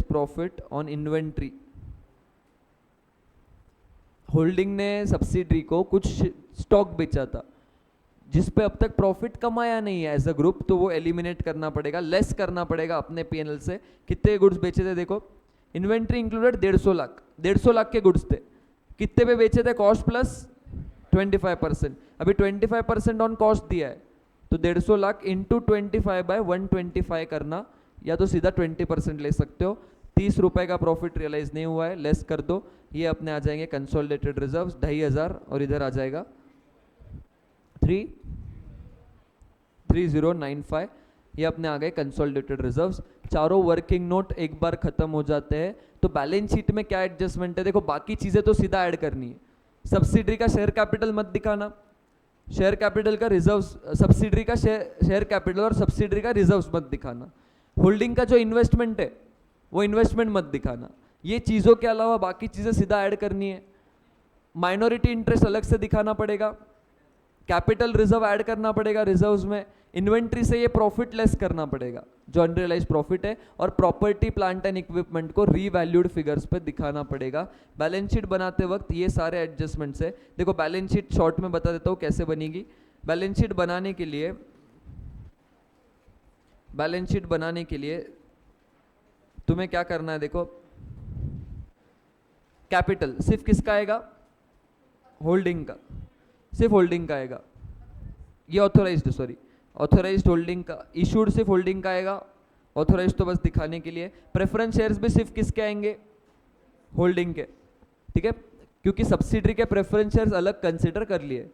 profit on inventory. Holding ने सब्सिडरी को कुछ स्टॉक बेचा था जिस पे अब तक प्रॉफिट कमाया नहीं है एज अ ग्रुप, तो वो एलिमिनेट करना पड़ेगा, लेस करना पड़ेगा अपने पीएनएल से। कितने गुड्स बेचे थे देखो, इन्वेंट्री इंक्लूडेड 150 लाख के गुड्स थे। कितने पे बेचे थे, कॉस्ट प्लस 25%। अभी 25% ऑन कॉस्ट दिया है तो 150 लाख इंटू 25/125 करना, या तो सीधा 20% ले सकते हो। 30 रुपए का प्रॉफिट रियलाइज नहीं हुआ है, लेस कर दो, ये अपने आ जाएंगे कंसोलिडेटेड रिजर्व्स 2500, और इधर आ जाएगा 3095, ये अपने आ गए कंसोलिडेटेड रिजर्व्स। चारों वर्किंग नोट एक बार खत्म हो जाते हैं तो बैलेंस शीट में क्या एडजस्टमेंट है देखो, बाकी चीजें तो सीधा ऐड करनी है। सब्सिडरी का शेयर कैपिटल मत दिखाना, शेयर कैपिटल का रिजर्व्स, सब्सिडरी का शेयर कैपिटल और सब्सिडरी का रिजर्व्स मत दिखाना। होल्डिंग का जो इन्वेस्टमेंट है वो इन्वेस्टमेंट मत दिखाना। ये चीज़ों के अलावा बाकी चीज़ें सीधा ऐड करनी है। माइनॉरिटी इंटरेस्ट अलग से दिखाना पड़ेगा, कैपिटल रिजर्व ऐड करना पड़ेगा रिजर्व्स में, इन्वेंट्री से ये प्रॉफिट लेस करना पड़ेगा जो अनरियलाइज प्रॉफिट है, और प्रॉपर्टी प्लांट एंड इक्विपमेंट को रीवैल्यूड फिगर्स पे दिखाना पड़ेगा। बैलेंस शीट बनाते वक्त ये सारे एडजस्टमेंट्स है। देखो बैलेंस शीट शॉर्ट में बता देता हूँ कैसे बनेगी। बैलेंस शीट बनाने के लिए तुम्हें क्या करना है देखो, कैपिटल सिर्फ किसका आएगा, होल्डिंग का, सिर्फ होल्डिंग का आएगा। ये ऑथोराइज्ड होल्डिंग का, इशूड सिर्फ होल्डिंग का आएगा, ऑथोराइज्ड तो बस दिखाने के लिए। प्रेफरेंस शेयर्स भी सिर्फ किसके आएंगे, होल्डिंग के, ठीक है, क्योंकि सब्सिडरी के प्रेफरेंस शेयर्स अलग कंसिडर कर लिए,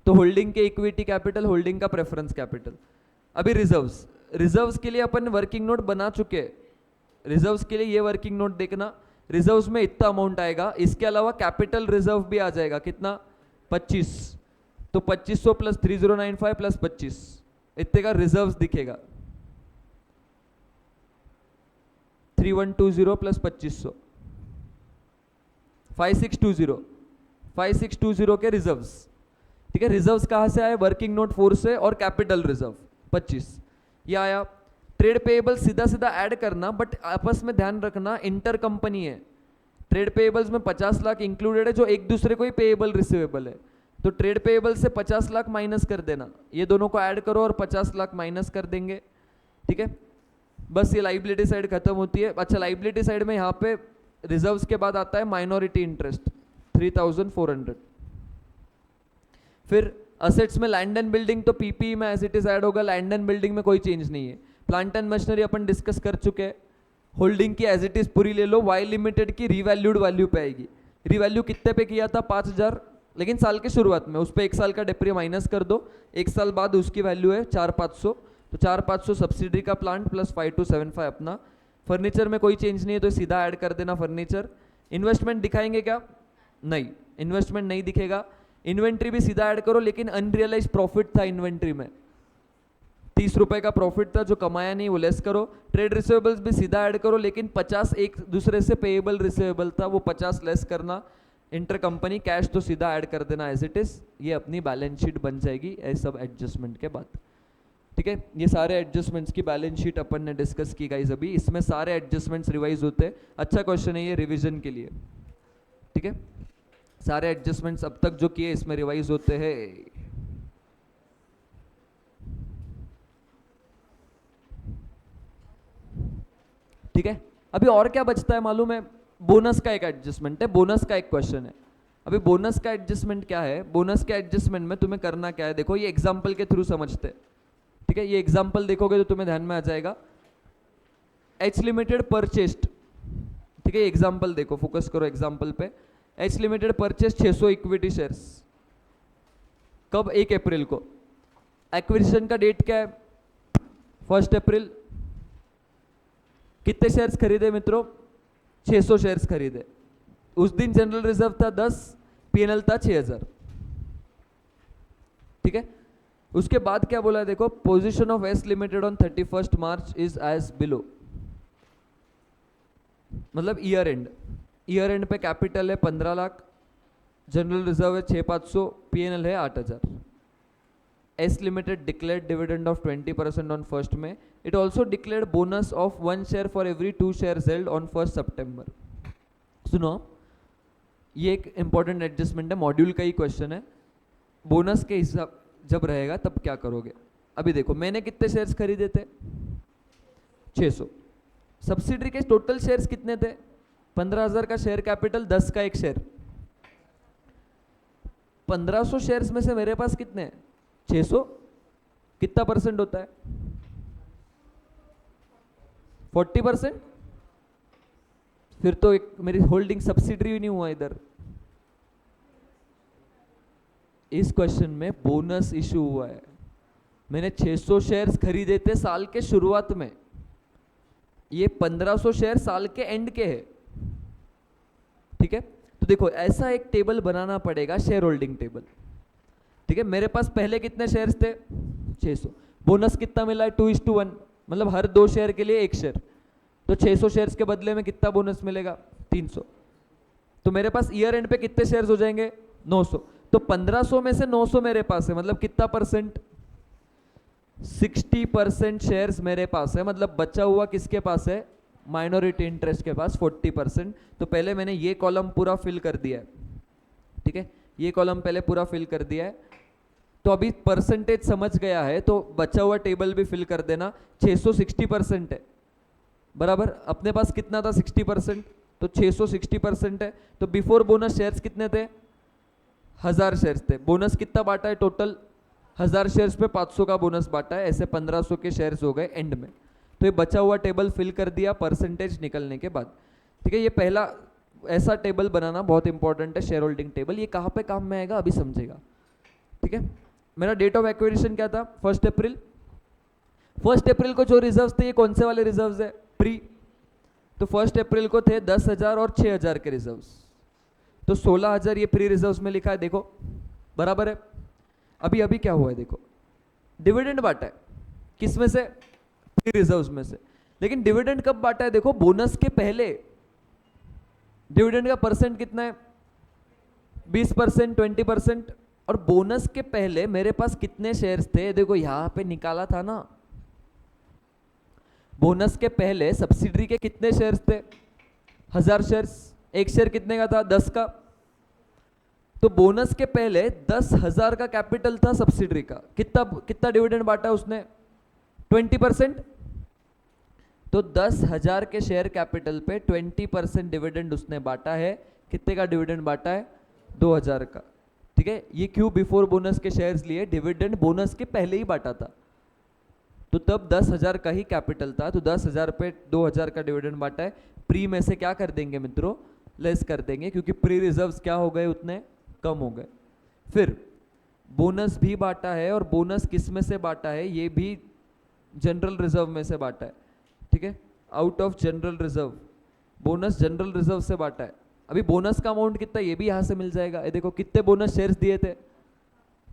तो होल्डिंग के इक्विटी कैपिटल, होल्डिंग का प्रेफरेंस कैपिटल। अभी रिजर्व्स के लिए अपन वर्किंग नोट बना चुके हैं। रिजर्व्स के लिए ये वर्किंग नोट देखना, रिजर्व्स में इतना अमाउंट आएगा, इसके अलावा कैपिटल रिजर्व भी आ जाएगा, कितना 25, तो 2500 प्लस 3095 प्लस 25, इतने का रिजर्व्स दिखेगा। 3120 प्लस 2500, 5620 के रिजर्व्स, ठीक है। रिजर्व्स कहाँ से आए, वर्किंग नोट 4 से, और कैपिटल रिजर्व 25 ये आया। ट्रेड पेएबल सीधा सीधा ऐड करना, बट आपस में ध्यान रखना इंटर कंपनी है। ट्रेड पेएबल्स में 50 लाख इंक्लूडेड है जो एक दूसरे को ही पेएबल रिसीवेबल है, तो ट्रेड पेएबल से 50 लाख माइनस कर देना, ये दोनों को ऐड करो और 50 लाख माइनस कर देंगे, ठीक है। बस ये लाइबिलिटी साइड खत्म होती है। अच्छा लाइबिलिटी साइड में यहाँ पे रिजर्व्स के बाद आता है माइनॉरिटी इंटरेस्ट 3400। फिर असेट्स में लैंड एंड बिल्डिंग तो पीपी में एज इट इज ऐड होगा, लैंड एंड बिल्डिंग में कोई चेंज नहीं है। Plant and machinery upon discuss कर चुके हैं। होल्डिंग की एज इट इज पूरी ले लो, वाई लिमिटेड की रीवैल्यूड वैल्यू पे आएगी। रीवैल्यू कितने पे किया था, 5000, लेकिन साल के शुरुआत में उस पर 1 साल का डेप्री माइनस कर दो, 1 साल बाद उसकी वैल्यू है 4500, तो 4500 सब्सिडरी का प्लांट प्लस 5275 अपना। फर्नीचर में कोई चेंज नहीं है तो सीधा ऐड कर देना फर्नीचर। इन्वेस्टमेंट दिखाएंगे क्या, नहीं, इन्वेस्टमेंट नहीं दिखेगा। इन्वेंट्री भी सीधा ऐड करो, लेकिन अनरियलाइज प्रॉफिट था इन्वेंट्री में, 30 रुपए का प्रॉफिट था जो कमाया नहीं, वो लेस करो। ट्रेड रिसीवेबल्स भी सीधा ऐड करो, लेकिन 50 एक दूसरे से पेएबल रिसीवेबल था, वो 50 लेस करना। इंटर कंपनी कैश तो सीधा ऐड कर देना एज इट इज। ये अपनी बैलेंस शीट बन जाएगी ऐसे सब एडजस्टमेंट के बाद, ठीक है। ये सारे एडजस्टमेंट्स की बैलेंस शीट अपन ने डिस्कस की गाइस अभी, इसमें सारे एडजस्टमेंट्स रिवाइज होते हैं। अच्छा क्वेश्चन है ये रिवीजन के लिए, ठीक है। सारे एडजस्टमेंट्स अब तक जो किए इसमें रिवाइज होते हैं। ठीक है, अभी और क्या बचता है मालूम है? बोनस का एक एडजस्टमेंट है, बोनस का एक क्वेश्चन है। अभी बोनस का एडजस्टमेंट क्या है? बोनस के एडजस्टमेंट में तुम्हें करना क्या है, देखो ये एग्जाम्पल के थ्रू समझते हैं। ठीक है, ये एग्जाम्पल देखोगे तो तुम्हें ध्यान में आ जाएगा। एच लिमिटेड परचेस्ड, ठीक है, एग्जाम्पल देखो, फोकस करो एग्जाम्पल पे। H limited purchase 600 equity shares, कब? 1 अप्रैल को। एक्विजिशन का डेट क्या है? 1 अप्रैल। कितने शेयर्स खरीदे मित्रों? 600 शेयर्स खरीदे। उस दिन जनरल रिजर्व था 10, पीएनएल था 6000। ठीक है, उसके बाद क्या बोला है देखो, position of S limited on 31 March is as below, मतलब ईयर एंड। ईयर एंड पे कैपिटल है 15 लाख, जनरल रिजर्व है 6500, पीएनएल है 8000। S limited declared dividend of 20% on 1 में। It also declared bonus of 1 share for every 2 shares held on 1 सितंबर। सुनो, ये एक इंपॉर्टेंट एडजस्टमेंट है, मॉड्यूल का ही क्वेश्चन है। बोनस के हिसाब जब रहेगा तब क्या करोगे? अभी देखो, मैंने कितने शेयर्स खरीदे थे? 600। सब्सिडरी के टोटल शेयर्स कितने थे? 15,000 का शेयर कैपिटल, 10 का एक शेयर। 1500 शेयर्स में से मेरे पास कितने हैं? 600। कितना परसेंट होता है? 40%। फिर तो एक मेरी होल्डिंग सब्सिडरी नहीं हुआ इधर। इस क्वेश्चन में बोनस इशू हुआ है। मैंने 600 शेयर्स खरीदे थे साल के शुरुआत में, ये 1500 शेयर साल के एंड के है। ठीक है, तो देखो ऐसा एक टेबल बनाना पड़ेगा, शेयर होल्डिंग टेबल। ठीक है, मेरे पास पहले कितने शेयर्स थे? 600। बोनस कितना मिला है? 2:1, मतलब हर 2 शेयर के लिए 1 शेयर। तो 600 शेयर्स के बदले में कितना बोनस मिलेगा? 300। तो मेरे पास ईयर एंड पे कितने शेयर्स हो जाएंगे? 900। तो 1500 में से 900 मेरे पास है, मतलब कितना परसेंट? 60% शेयर्स मेरे पास है, मतलब बचा हुआ किसके पास है? माइनॉरिटी इंटरेस्ट के पास 40%। तो पहले मैंने ये कॉलम पूरा फिल कर दिया है। ठीक है, ये कॉलम पहले पूरा फिल कर दिया है। तो अभी परसेंटेज समझ गया है, तो बचा हुआ टेबल भी फिल कर देना। 600 60% है, बराबर। अपने पास कितना था? 60%। तो 600 60% है, तो बिफोर बोनस शेयर्स कितने थे? 1000 शेयर्स थे। बोनस कितना बांटा है टोटल? 1000 शेयर्स पे 500 का बोनस बांटा है, ऐसे 1500 के शेयर्स हो गए एंड में। तो ये बचा हुआ टेबल फिल कर दिया परसेंटेज निकलने के बाद। ठीक है, ये पहला ऐसा टेबल बनाना बहुत इंपॉर्टेंट है, शेयर होल्डिंग टेबल। ये कहाँ पे काम में आएगा अभी समझेगा। ठीक है, मेरा डेट ऑफ एक्विजिशन क्या था? 1 अप्रैल। 1 अप्रैल को जो रिजर्व्स थे, ये कौन से वाले रिजर्व्स है? प्री। तो 1 अप्रैल को थे 10,000 और 6,000 के रिजर्व्स, तो 16,000 ये प्री रिजर्व्स में लिखा है, देखो बराबर है। अभी अभी क्या हुआ है देखो, डिविडेंड बांटा है, किस में से? प्री रिजर्व्स में से। लेकिन डिविडेंड कब बांटा है? देखो बोनस के पहले। डिविडेंड का परसेंट कितना है? 20%, 20%। और बोनस के पहले मेरे पास कितने शेयर्स थे? देखो यहां पे निकाला था ना, बोनस के पहले सब्सिडरी के कितने शेयर्स थे? 1000 शेयर्स। एक शेयर कितने का था? 10 का। तो बोनस के पहले 10,000 का कैपिटल था सब्सिडरी का। कितना कितना डिविडेंड बांटा उसने? 20%। तो 10,000 के शेयर कैपिटल पे 20% डिविडेंड उसने बांटा है। कितने का डिविडेंड बांटा है? 2000 का। ठीक है, ये क्यों बिफोर बोनस के शेयर्स लिए? डिविडेंड बोनस के पहले ही बांटा था, तो तब 10,000 का ही कैपिटल था, तो 10,000 पे 2000 का डिविडेंड बांटा है। प्री में से क्या कर देंगे मित्रों? लेस कर देंगे, क्योंकि प्री रिजर्व्स क्या हो गए? उतने कम हो गए। फिर बोनस भी बांटा है, और बोनस किस में से बांटा है? ये भी जनरल रिजर्व में से बांटा है। ठीक है, out of general reserve. Bonus general reserve से बांटा है। अभी बोनस का अमाउंट कितना, ये भी यहां से मिल जाएगा। ये देखो कितने बोनस शेयर्स दिए थे?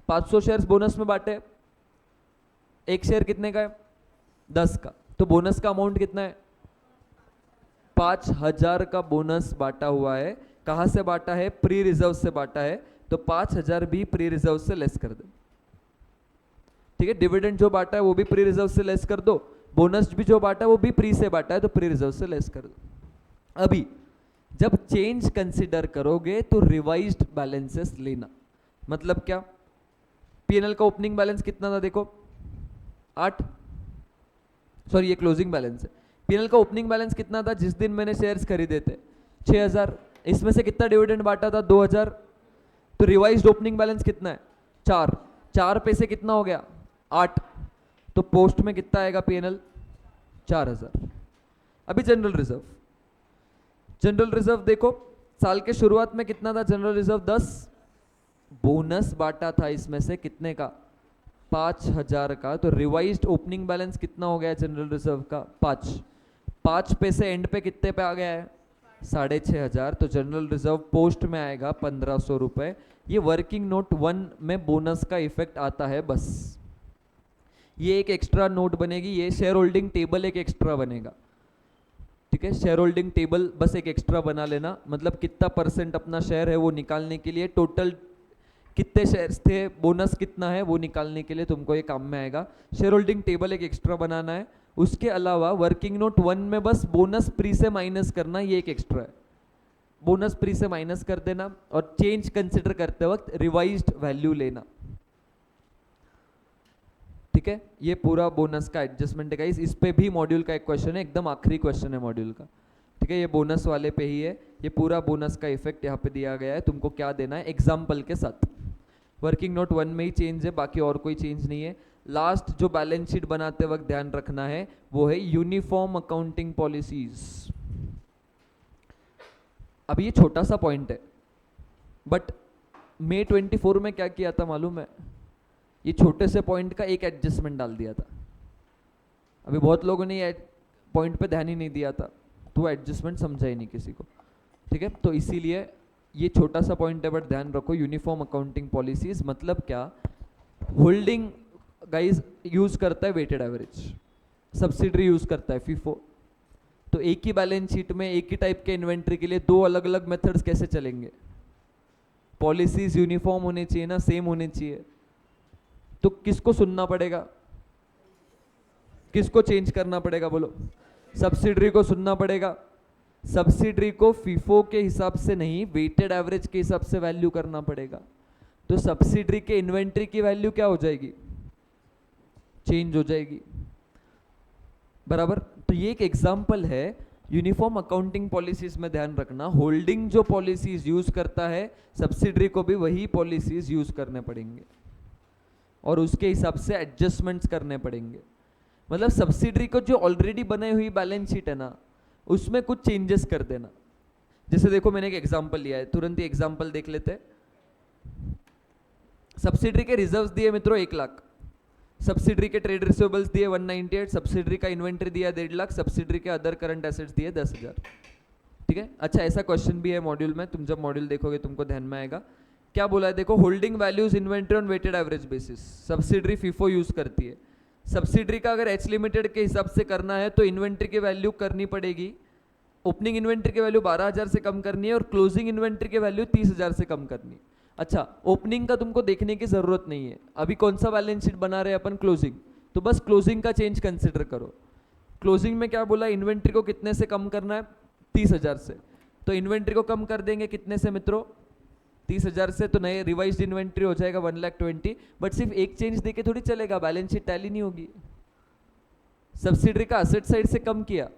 500 शेयर्स बोनस में बांटे। एक शेयर कितने का है? 10 का। तो बोनस का अमाउंट कितना है? 5000 का बोनस बांटा हुआ है। कहां से बांटा है? प्री रिजर्व से बांटा है, तो 5000 भी प्री रिजर्व से लेस कर दो। ठीक है, डिविडेंड जो बांटा है वो भी प्री रिजर्व से लेस कर दो, बोनस भी जो बांटा है वो भी प्री से बांटा है, तो प्री रिजर्व से लेस कर दो। अभी जब चेंज कंसिडर करोगे तो रिवाइज्ड बैलेंसेस लेना। मतलब क्या? पीएनएल का ओपनिंग बैलेंस कितना था? देखो 8, सॉरी ये क्लोजिंग बैलेंस है। पीएनएल का ओपनिंग बैलेंस कितना था जिस दिन मैंने शेयर्स खरीदे थे? 6000। इसमें से कितना डिविडेंड बांटा था? 2000। तो रिवाइज्ड ओपनिंग बैलेंस कितना है? 4। 4 पे से कितना हो गया? 8। तो पोस्ट में कितना आएगा पीएनएल? 4000। अभी जनरल रिजर्व, जनरल रिजर्व देखो साल के शुरुआत में कितना था जनरल रिजर्व? 10। बोनस बांटा था इसमें से कितने का? 5000 का। तो रिवाइज्ड ओपनिंग बैलेंस कितना हो गया जनरल रिजर्व का? 5। 5 पे से एंड पे कितने पे आ गया है? 6500। तो जनरल रिजर्व पोस्ट में आएगा 1500 रुपए। ये वर्किंग नोट 1 में बोनस का इफेक्ट आता है बस। ये एक एक्स्ट्रा नोट बनेगी, ये शेयर होल्डिंग टेबल एक एक्स्ट्रा बनेगा, ठीक है। शेयर होल्डिंग टेबल बस एक एक्स्ट्रा बना लेना, मतलब कितना परसेंट अपना शेयर है वो निकालने के लिए, टोटल कितने शेयर्स थे, बोनस कितना है वो निकालने के लिए तुमको ये काम में आएगा। शेयर होल्डिंग टेबल एक एक्स्ट्रा बनाना है। उसके अलावा वर्किंग नोट 1 में बस बोनस प्री से माइनस करना, ये एक एक्स्ट्रा है। बोनस प्री से माइनस कर देना और चेंज कंसिडर करते वक्त रिवाइज्ड वैल्यू लेना, ठीक है। ये पूरा बोनस का एडजस्टमेंट है गाइस। इस पे भी मॉड्यूल का एक क्वेश्चन है, एकदम आखिरी क्वेश्चन है मॉड्यूल का, ठीक है। ये बोनस वाले पे ही है, ये पूरा बोनस का इफेक्ट यहाँ पे दिया गया है, तुमको क्या देना है एग्जाम्पल के साथ। वर्किंग नोट 1 में ही चेंज है, बाकी और कोई चेंज नहीं है। लास्ट जो बैलेंस शीट बनाते वक्त ध्यान रखना है वो है यूनिफॉर्म अकाउंटिंग पॉलिसीज। अब ये छोटा सा पॉइंट है, बट मई 24 में क्या किया था मालूम है? ये छोटे से पॉइंट का एक एडजस्टमेंट डाल दिया था। अभी बहुत लोगों ने ये पॉइंट पे ध्यान ही नहीं दिया था, तो वो एडजस्टमेंट समझा ही नहीं किसी को, ठीक है। तो इसीलिए ये छोटा सा पॉइंट है, बट ध्यान रखो यूनिफॉर्म अकाउंटिंग पॉलिसीज मतलब क्या? होल्डिंग गाइज यूज करता है वेटेड एवरेज, सब्सिडरी यूज करता है फीफो। तो एक ही बैलेंस शीट में एक ही टाइप के इन्वेंट्री के लिए दो अलग अलग मेथड्स कैसे चलेंगे? पॉलिसीज यूनिफॉर्म होने चाहिए ना, सेम होने चाहिए। तो किसको सुनना पड़ेगा, किसको चेंज करना पड़ेगा बोलो? सब्सिडरी को सुनना पड़ेगा। सब्सिडरी को फीफो के हिसाब से नहीं, वेटेड एवरेज के हिसाब से वैल्यू करना पड़ेगा। तो सब्सिडरी के इन्वेंट्री की वैल्यू क्या हो जाएगी? चेंज हो जाएगी, बराबर। तो ये एक एग्जांपल है यूनिफॉर्म अकाउंटिंग पॉलिसीज में। ध्यान रखना, होल्डिंग जो पॉलिसीज यूज करता है सब्सिडरी को भी वही पॉलिसीज यूज करने पड़ेंगे और उसके हिसाब से एडजस्टमेंट्स करने पड़ेंगे। मतलब सब्सिडरी को जो ऑलरेडी बनाई हुई बैलेंस शीट है ना, उसमें कुछ चेंजेस कर देना। जैसे देखो मैंने एक एग्जांपल लिया है, तुरंत ही एग्जांपल देख लेते हैं। सब्सिडरी के रिजर्व्स दिए मित्रों 1 लाख, सब्सिडरी के ट्रेड रिसीवेबल्स दिए 198, सब्सिडरी का इन्वेंट्री दिया 1.5 लाख, सब्सिडरी के अदर करंट एसेट्स दिए 10,000, ठीक है। अच्छा, ऐसा क्वेश्चन भी है मॉड्यूल में, तुम जब मॉड्यूल देखोगे तुमको ध्यान में आएगा। क्या बोला है देखो, holding values inventory on weighted average basis. Subsidiary FIFO use करती है। सब्सिडरी का अगर एच लिमिटेड के हिसाब से करना है तो इन्वेंट्री की वैल्यू करनी पड़ेगी, ओपनिंग इन्वेंट्री की वैल्यू 12,000 से कम करनी है और क्लोजिंग इन्वेंट्री की वैल्यू 30,000 से कम करनी है। अच्छा, ओपनिंग का तुमको देखने की जरूरत नहीं है, अभी कौन सा बैलेंस शीट बना रहे हैं अपन? क्लोजिंग। तो बस क्लोजिंग का चेंज कंसिडर करो। क्लोजिंग में क्या बोला? इन्वेंट्री को कितने से कम करना है? 30,000 से। तो इन्वेंट्री को कम कर देंगे कितने से मित्रों? 30,000 से। तो नए रिवाइज्ड इन्वेंट्री हो जाएगा 1,20,000। बट सिर्फ एक चेंज देके थोड़ी चलेगा, बैलेंस शीट टैली नहीं होगी। सब्सिडरी का असेट साइड से कम किया,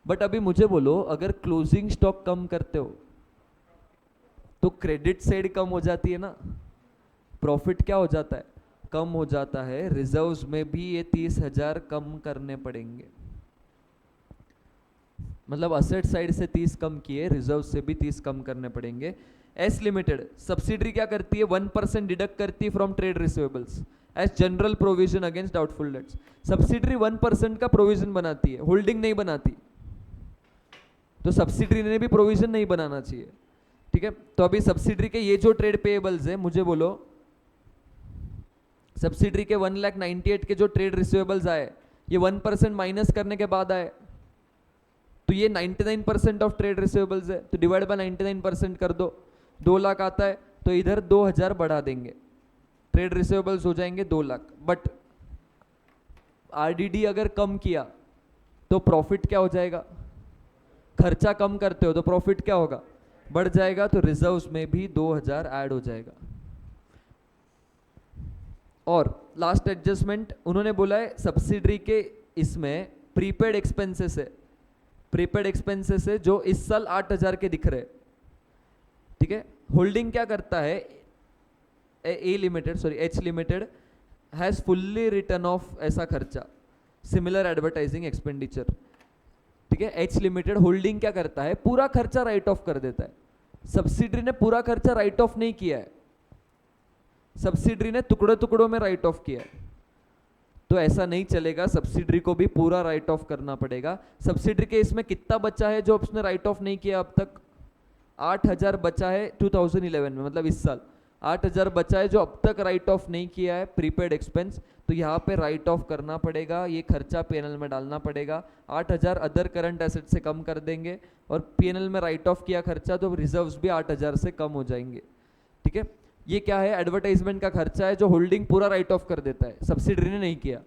बट अभी मुझे बोलो, अगर क्लोजिंग स्टॉक कम करते हो तो क्रेडिट साइड कम हो जाती है ना, प्रॉफिट क्या हो जाता है? कम हो जाता है। रिजर्व्स में भी ये 30,000 कम करने पड़ेंगे, मतलब असेट साइड से 30 कम किए, रिजर्व से भी 30 कम करने पड़ेंगे। एस लिमिटेड सब्सिडरी क्या करती है? 1% डिडक्ट करती है from trade receivables as general provision against doubtful debts. Subsidiary 1% का प्रोविजन बनाती है, होल्डिंग नहीं बनाती। तो सब्सिडरी ने भी प्रोविजन नहीं बनाना चाहिए, ठीक है। तो अभी सब्सिडरी के ये जो ट्रेड पेएबल्स है, मुझे बोलो सब्सिडरी के 1,98,000 के जो ट्रेड रिसीवेबल्स आए, ये 1% माइनस करने के बाद आए, तो ये 99% ऑफ ट्रेड रिसीवेबल्स है, तो डिवाइड बाय 99% कर दो, 2 लाख आता है। तो इधर 2,000 बढ़ा देंगे, ट्रेड रिसीवेबल्स हो जाएंगे 2 लाख। बट आरडीडी अगर कम किया तो प्रॉफिट क्या हो जाएगा? खर्चा कम करते हो तो प्रॉफिट क्या होगा? बढ़ जाएगा। तो रिजर्व्स में भी 2,000 ऐड हो जाएगा। और लास्ट एडजस्टमेंट उन्होंने बोला है, सब्सिडरी के इसमें प्रीपेड एक्सपेंसेस है, प्रीपेड एक्सपेंसेस है जो इस साल 8,000 के दिख रहे हैं, ठीक है। होल्डिंग क्या करता है, A limited sorry H limited has fully written off ऐसा खर्चा, सिमिलर एडवर्टाइजिंग एक्सपेंडिचर, ठीक है। एच लिमिटेड होल्डिंग क्या करता है, पूरा खर्चा राइट ऑफ कर देता है। सब्सिडरी ने पूरा खर्चा राइट ऑफ नहीं किया है, सब्सिडरी ने टुकड़ों टुकड़ों में राइट ऑफ किया है। तो ऐसा नहीं चलेगा, सब्सिडरी को भी पूरा राइट ऑफ करना पड़ेगा। सब्सिडरी के इसमें कितना बचा है जो उसने राइट ऑफ नहीं किया अब तक, 8,000 बचा है 2011 में, मतलब इस साल 8,000 बचा है जो अब तक राइट ऑफ नहीं किया है प्रीपेड एक्सपेंस। तो यहाँ पे राइट ऑफ करना पड़ेगा, ये खर्चा पीएनएल में डालना पड़ेगा। 8,000 अदर करंट एसेट से कम कर देंगे और पीएनएल में राइट ऑफ किया खर्चा तो रिजर्व्स भी 8,000 से कम हो जाएंगे, ठीक है। ये क्या है, एडवर्टाइजमेंट का खर्चा है जो होल्डिंग पूरा राइट ऑफ कर देता है, सब्सिडरी ने नहीं किया,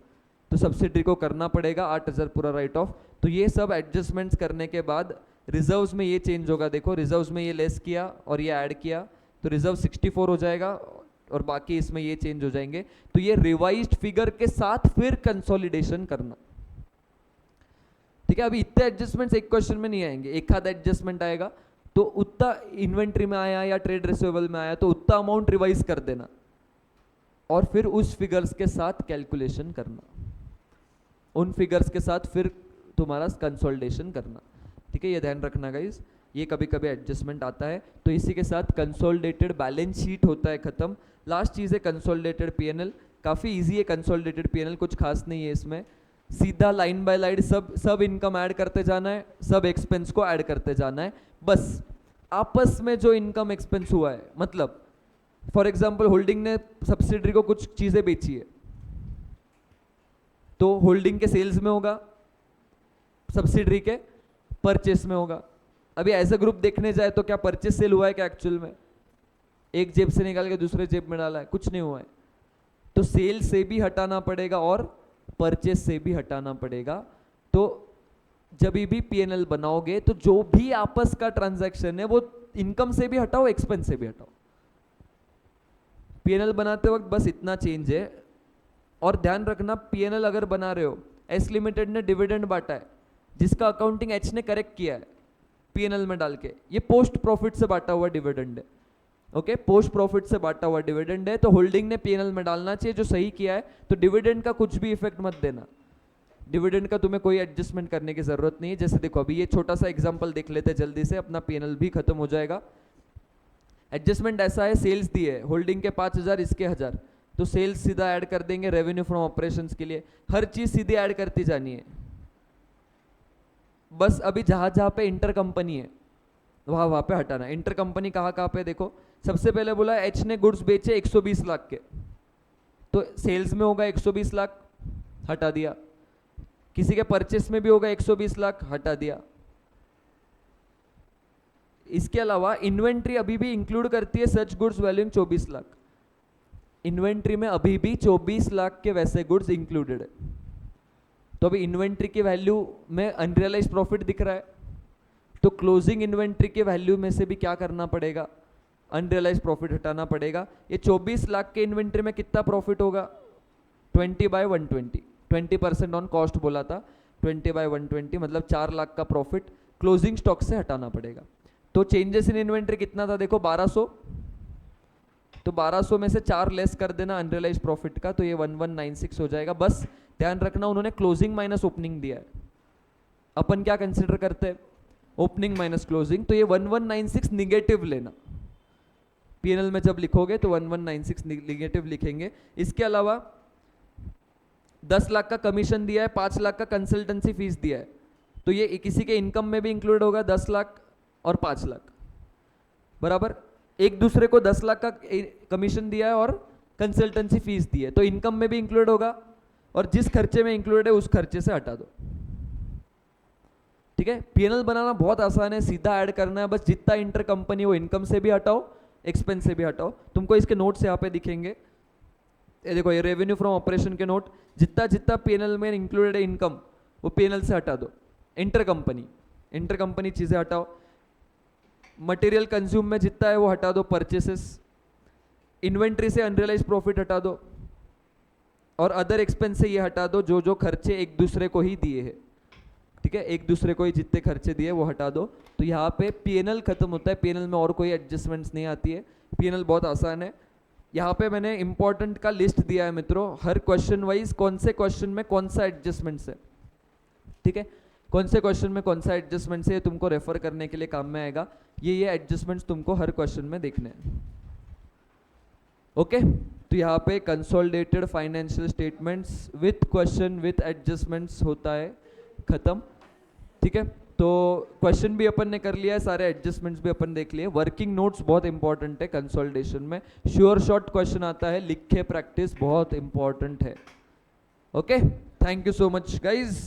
तो सब्सिडरी को करना पड़ेगा 8,000 पूरा राइट ऑफ। तो ये सब एडजस्टमेंट्स करने के बाद रिजर्व्स में ये चेंज होगा, देखो रिजर्व्स में ये लेस किया और ये ऐड किया तो रिजर्व 64 हो जाएगा और बाकी इसमें ये चेंज हो जाएंगे। तो ये रिवाइज्ड फिगर के साथ फिर कंसोलिडेशन करना, ठीक है। अभी इतने एडजस्टमेंट्स एक क्वेश्चन में नहीं आएंगे, एक आधा एडजस्टमेंट आएगा तो उतना इन्वेंट्री में आया या ट्रेड रिसीवेबल में आया तो उतना अमाउंट रिवाइज कर देना और फिर उस फिगर्स के साथ कैलकुलेशन करना, उन फिगर्स के साथ फिर तुम्हारा कंसोलिडेशन करना, ठीक है। ये ध्यान रखना गाइस, ये कभी कभी एडजस्टमेंट आता है। तो इसी के साथ कंसोलिडेटेड बैलेंस शीट होता है खत्म। लास्ट चीज़ है कंसोलिडेटेड पीएनएल, काफ़ी इजी है कंसोलिडेटेड पीएनएल, कुछ खास नहीं है इसमें, सीधा लाइन बाय लाइन सब इनकम ऐड करते जाना है, सब एक्सपेंस को ऐड करते जाना है। बस आपस में जो इनकम एक्सपेंस हुआ है, मतलब फॉर एग्जांपल होल्डिंग ने सब्सिडरी को कुछ चीज़ें बेची है तो होल्डिंग के सेल्स में होगा, सब्सिडरी के परचेस में होगा। अभी एज अ ग्रुप देखने जाए तो क्या परचेस सेल हुआ है क्या एक्चुअल में, एक जेब से निकाल के दूसरे जेब में डाला है, कुछ नहीं हुआ है। तो सेल से भी हटाना पड़ेगा और परचेस से भी हटाना पड़ेगा। तो जब भी पीएनएल बनाओगे तो जो भी आपस का ट्रांजैक्शन है वो इनकम से भी हटाओ, एक्सपेंस से भी हटाओ। पीएनएल बनाते वक्त बस इतना चेंज है। और ध्यान रखना, पीएनएल अगर बना रहे हो, एस लिमिटेड ने डिविडेंड बांटा है जिसका अकाउंटिंग एच ने करेक्ट किया है पीएनएल में डाल के, ये पोस्ट प्रॉफिट से बांटा हुआ डिविडेंड है, ओके, पोस्ट प्रॉफिट से बांटा हुआ डिविडेंड है। तो होल्डिंग ने पीएनएल में डालना चाहिए जो सही किया है। तो डिविडेंड का कुछ भी इफेक्ट मत देना, डिविडेंड का तुम्हें कोई एडजस्टमेंट करने की जरूरत नहीं है। जैसे देखो अभी ये छोटा सा एग्जांपल देख लेते हैं जल्दी से, अपना पीएनएल भी खत्म हो जाएगा। एडजस्टमेंट ऐसा है, सेल्स दी है होल्डिंग के 5,000, इसके 1,000, तो सेल्स सीधा ऐड कर देंगे रेवेन्यू फ्रॉम ऑपरेशंस के लिए, हर चीज सीधी ऐड करती जानी है। बस अभी जहां जहां पे इंटर कंपनी है वहां पे हटाना। इंटर कंपनी कहाँ पे, देखो सबसे पहले बोला एच ने गुड्स बेचे 120 लाख के, तो सेल्स में होगा 120 लाख, हटा दिया। किसी के परचेस में भी होगा 120 लाख, हटा दिया। इसके अलावा इन्वेंट्री अभी भी इंक्लूड करती है such goods valuing 24 lakh, inventory में अभी भी 24 लाख के वैसे गुड्स इंक्लूडेड है। तो अभी इन्वेंट्री की वैल्यू में अनरियलाइज प्रॉफिट दिख रहा है, तो क्लोजिंग इन्वेंट्री के वैल्यू में से भी क्या करना पड़ेगा, अनरियलाइज प्रॉफिट हटाना पड़ेगा। ये 24 लाख के इन्वेंट्री में कितना प्रॉफिट होगा, 20/120, 20% ऑन कॉस्ट बोला था, 20/120 मतलब 4 लाख का प्रॉफिट क्लोजिंग स्टॉक से हटाना पड़ेगा। तो चेंजेस इन इन्वेंट्री कितना था, देखो 1200, तो 1200 में से 4 लेस कर देना अनरियलाइज प्रॉफिट का, तो ये 1196 हो जाएगा। बस ध्यान रखना उन्होंने क्लोजिंग माइनस ओपनिंग दिया है, अपन क्या कंसिडर करते हैं, ओपनिंग माइनस क्लोजिंग, तो ये 1196 निगेटिव लेना। पीएनएल में जब लिखोगे तो 1196 निगेटिव लिखेंगे। इसके अलावा 10 लाख का कमीशन दिया है, 5 लाख का कंसल्टेंसी फीस दिया है, तो ये किसी के इनकम में भी इंक्लूड होगा, 10 लाख और 5 लाख बराबर। एक दूसरे को 10 लाख का कमीशन दिया है और कंसल्टेंसी फीस दी है, तो इनकम में भी इंक्लूड होगा और जिस खर्चे में इंक्लूडेड है उस खर्चे से हटा दो, ठीक है। पीएनएल बनाना बहुत आसान है, सीधा ऐड करना है, बस जितना इंटर कंपनी हो इनकम से भी हटाओ, एक्सपेंस से भी हटाओ। तुमको इसके नोट्स यहाँ पे दिखेंगे, ये देखो ये रेवेन्यू फ्रॉम ऑपरेशन के नोट, जितना जितना पीएनएल में इंक्लूडेड है इनकम वो पीएनएल से हटा दो। इंटर कंपनी चीजें हटाओ, मटेरियल कंज्यूम में जितना है वो हटा दो, परचेसेस, इन्वेंट्री से अनरियलाइज प्रॉफिट हटा दो, और अदर एक्सपेंस से ये हटा दो जो जो खर्चे एक दूसरे को ही दिए हैं, ठीक है, एक दूसरे को ही जितने खर्चे दिए वो हटा दो। तो यहाँ पे पीएनएल खत्म होता है, पीएनएल में और कोई एडजस्टमेंट्स नहीं आती है, पीएनएल बहुत आसान है। यहाँ पे मैंने इंपॉर्टेंट का लिस्ट दिया है मित्रों, हर क्वेश्चन वाइज कौन से क्वेश्चन में कौन सा एडजस्टमेंट्स है, ठीक है, कौन से क्वेश्चन में कौन सा एडजस्टमेंट है, तुमको रेफर करने के लिए काम में आएगा। ये एडजस्टमेंट्स तुमको हर क्वेश्चन में देखने हैं। ओके, तो यहाँ पे consolidated financial statements with question with adjustments होता है खत्म, ठीक है। तो क्वेश्चन भी अपन ने कर लिया है, सारे एडजस्टमेंट्स भी अपन देख लिए। वर्किंग नोट्स बहुत इंपॉर्टेंट है कंसोलिडेशन में, श्योर शॉर्ट क्वेश्चन आता है, लिखे प्रैक्टिस बहुत इंपॉर्टेंट है। Okay, thank you so much guys.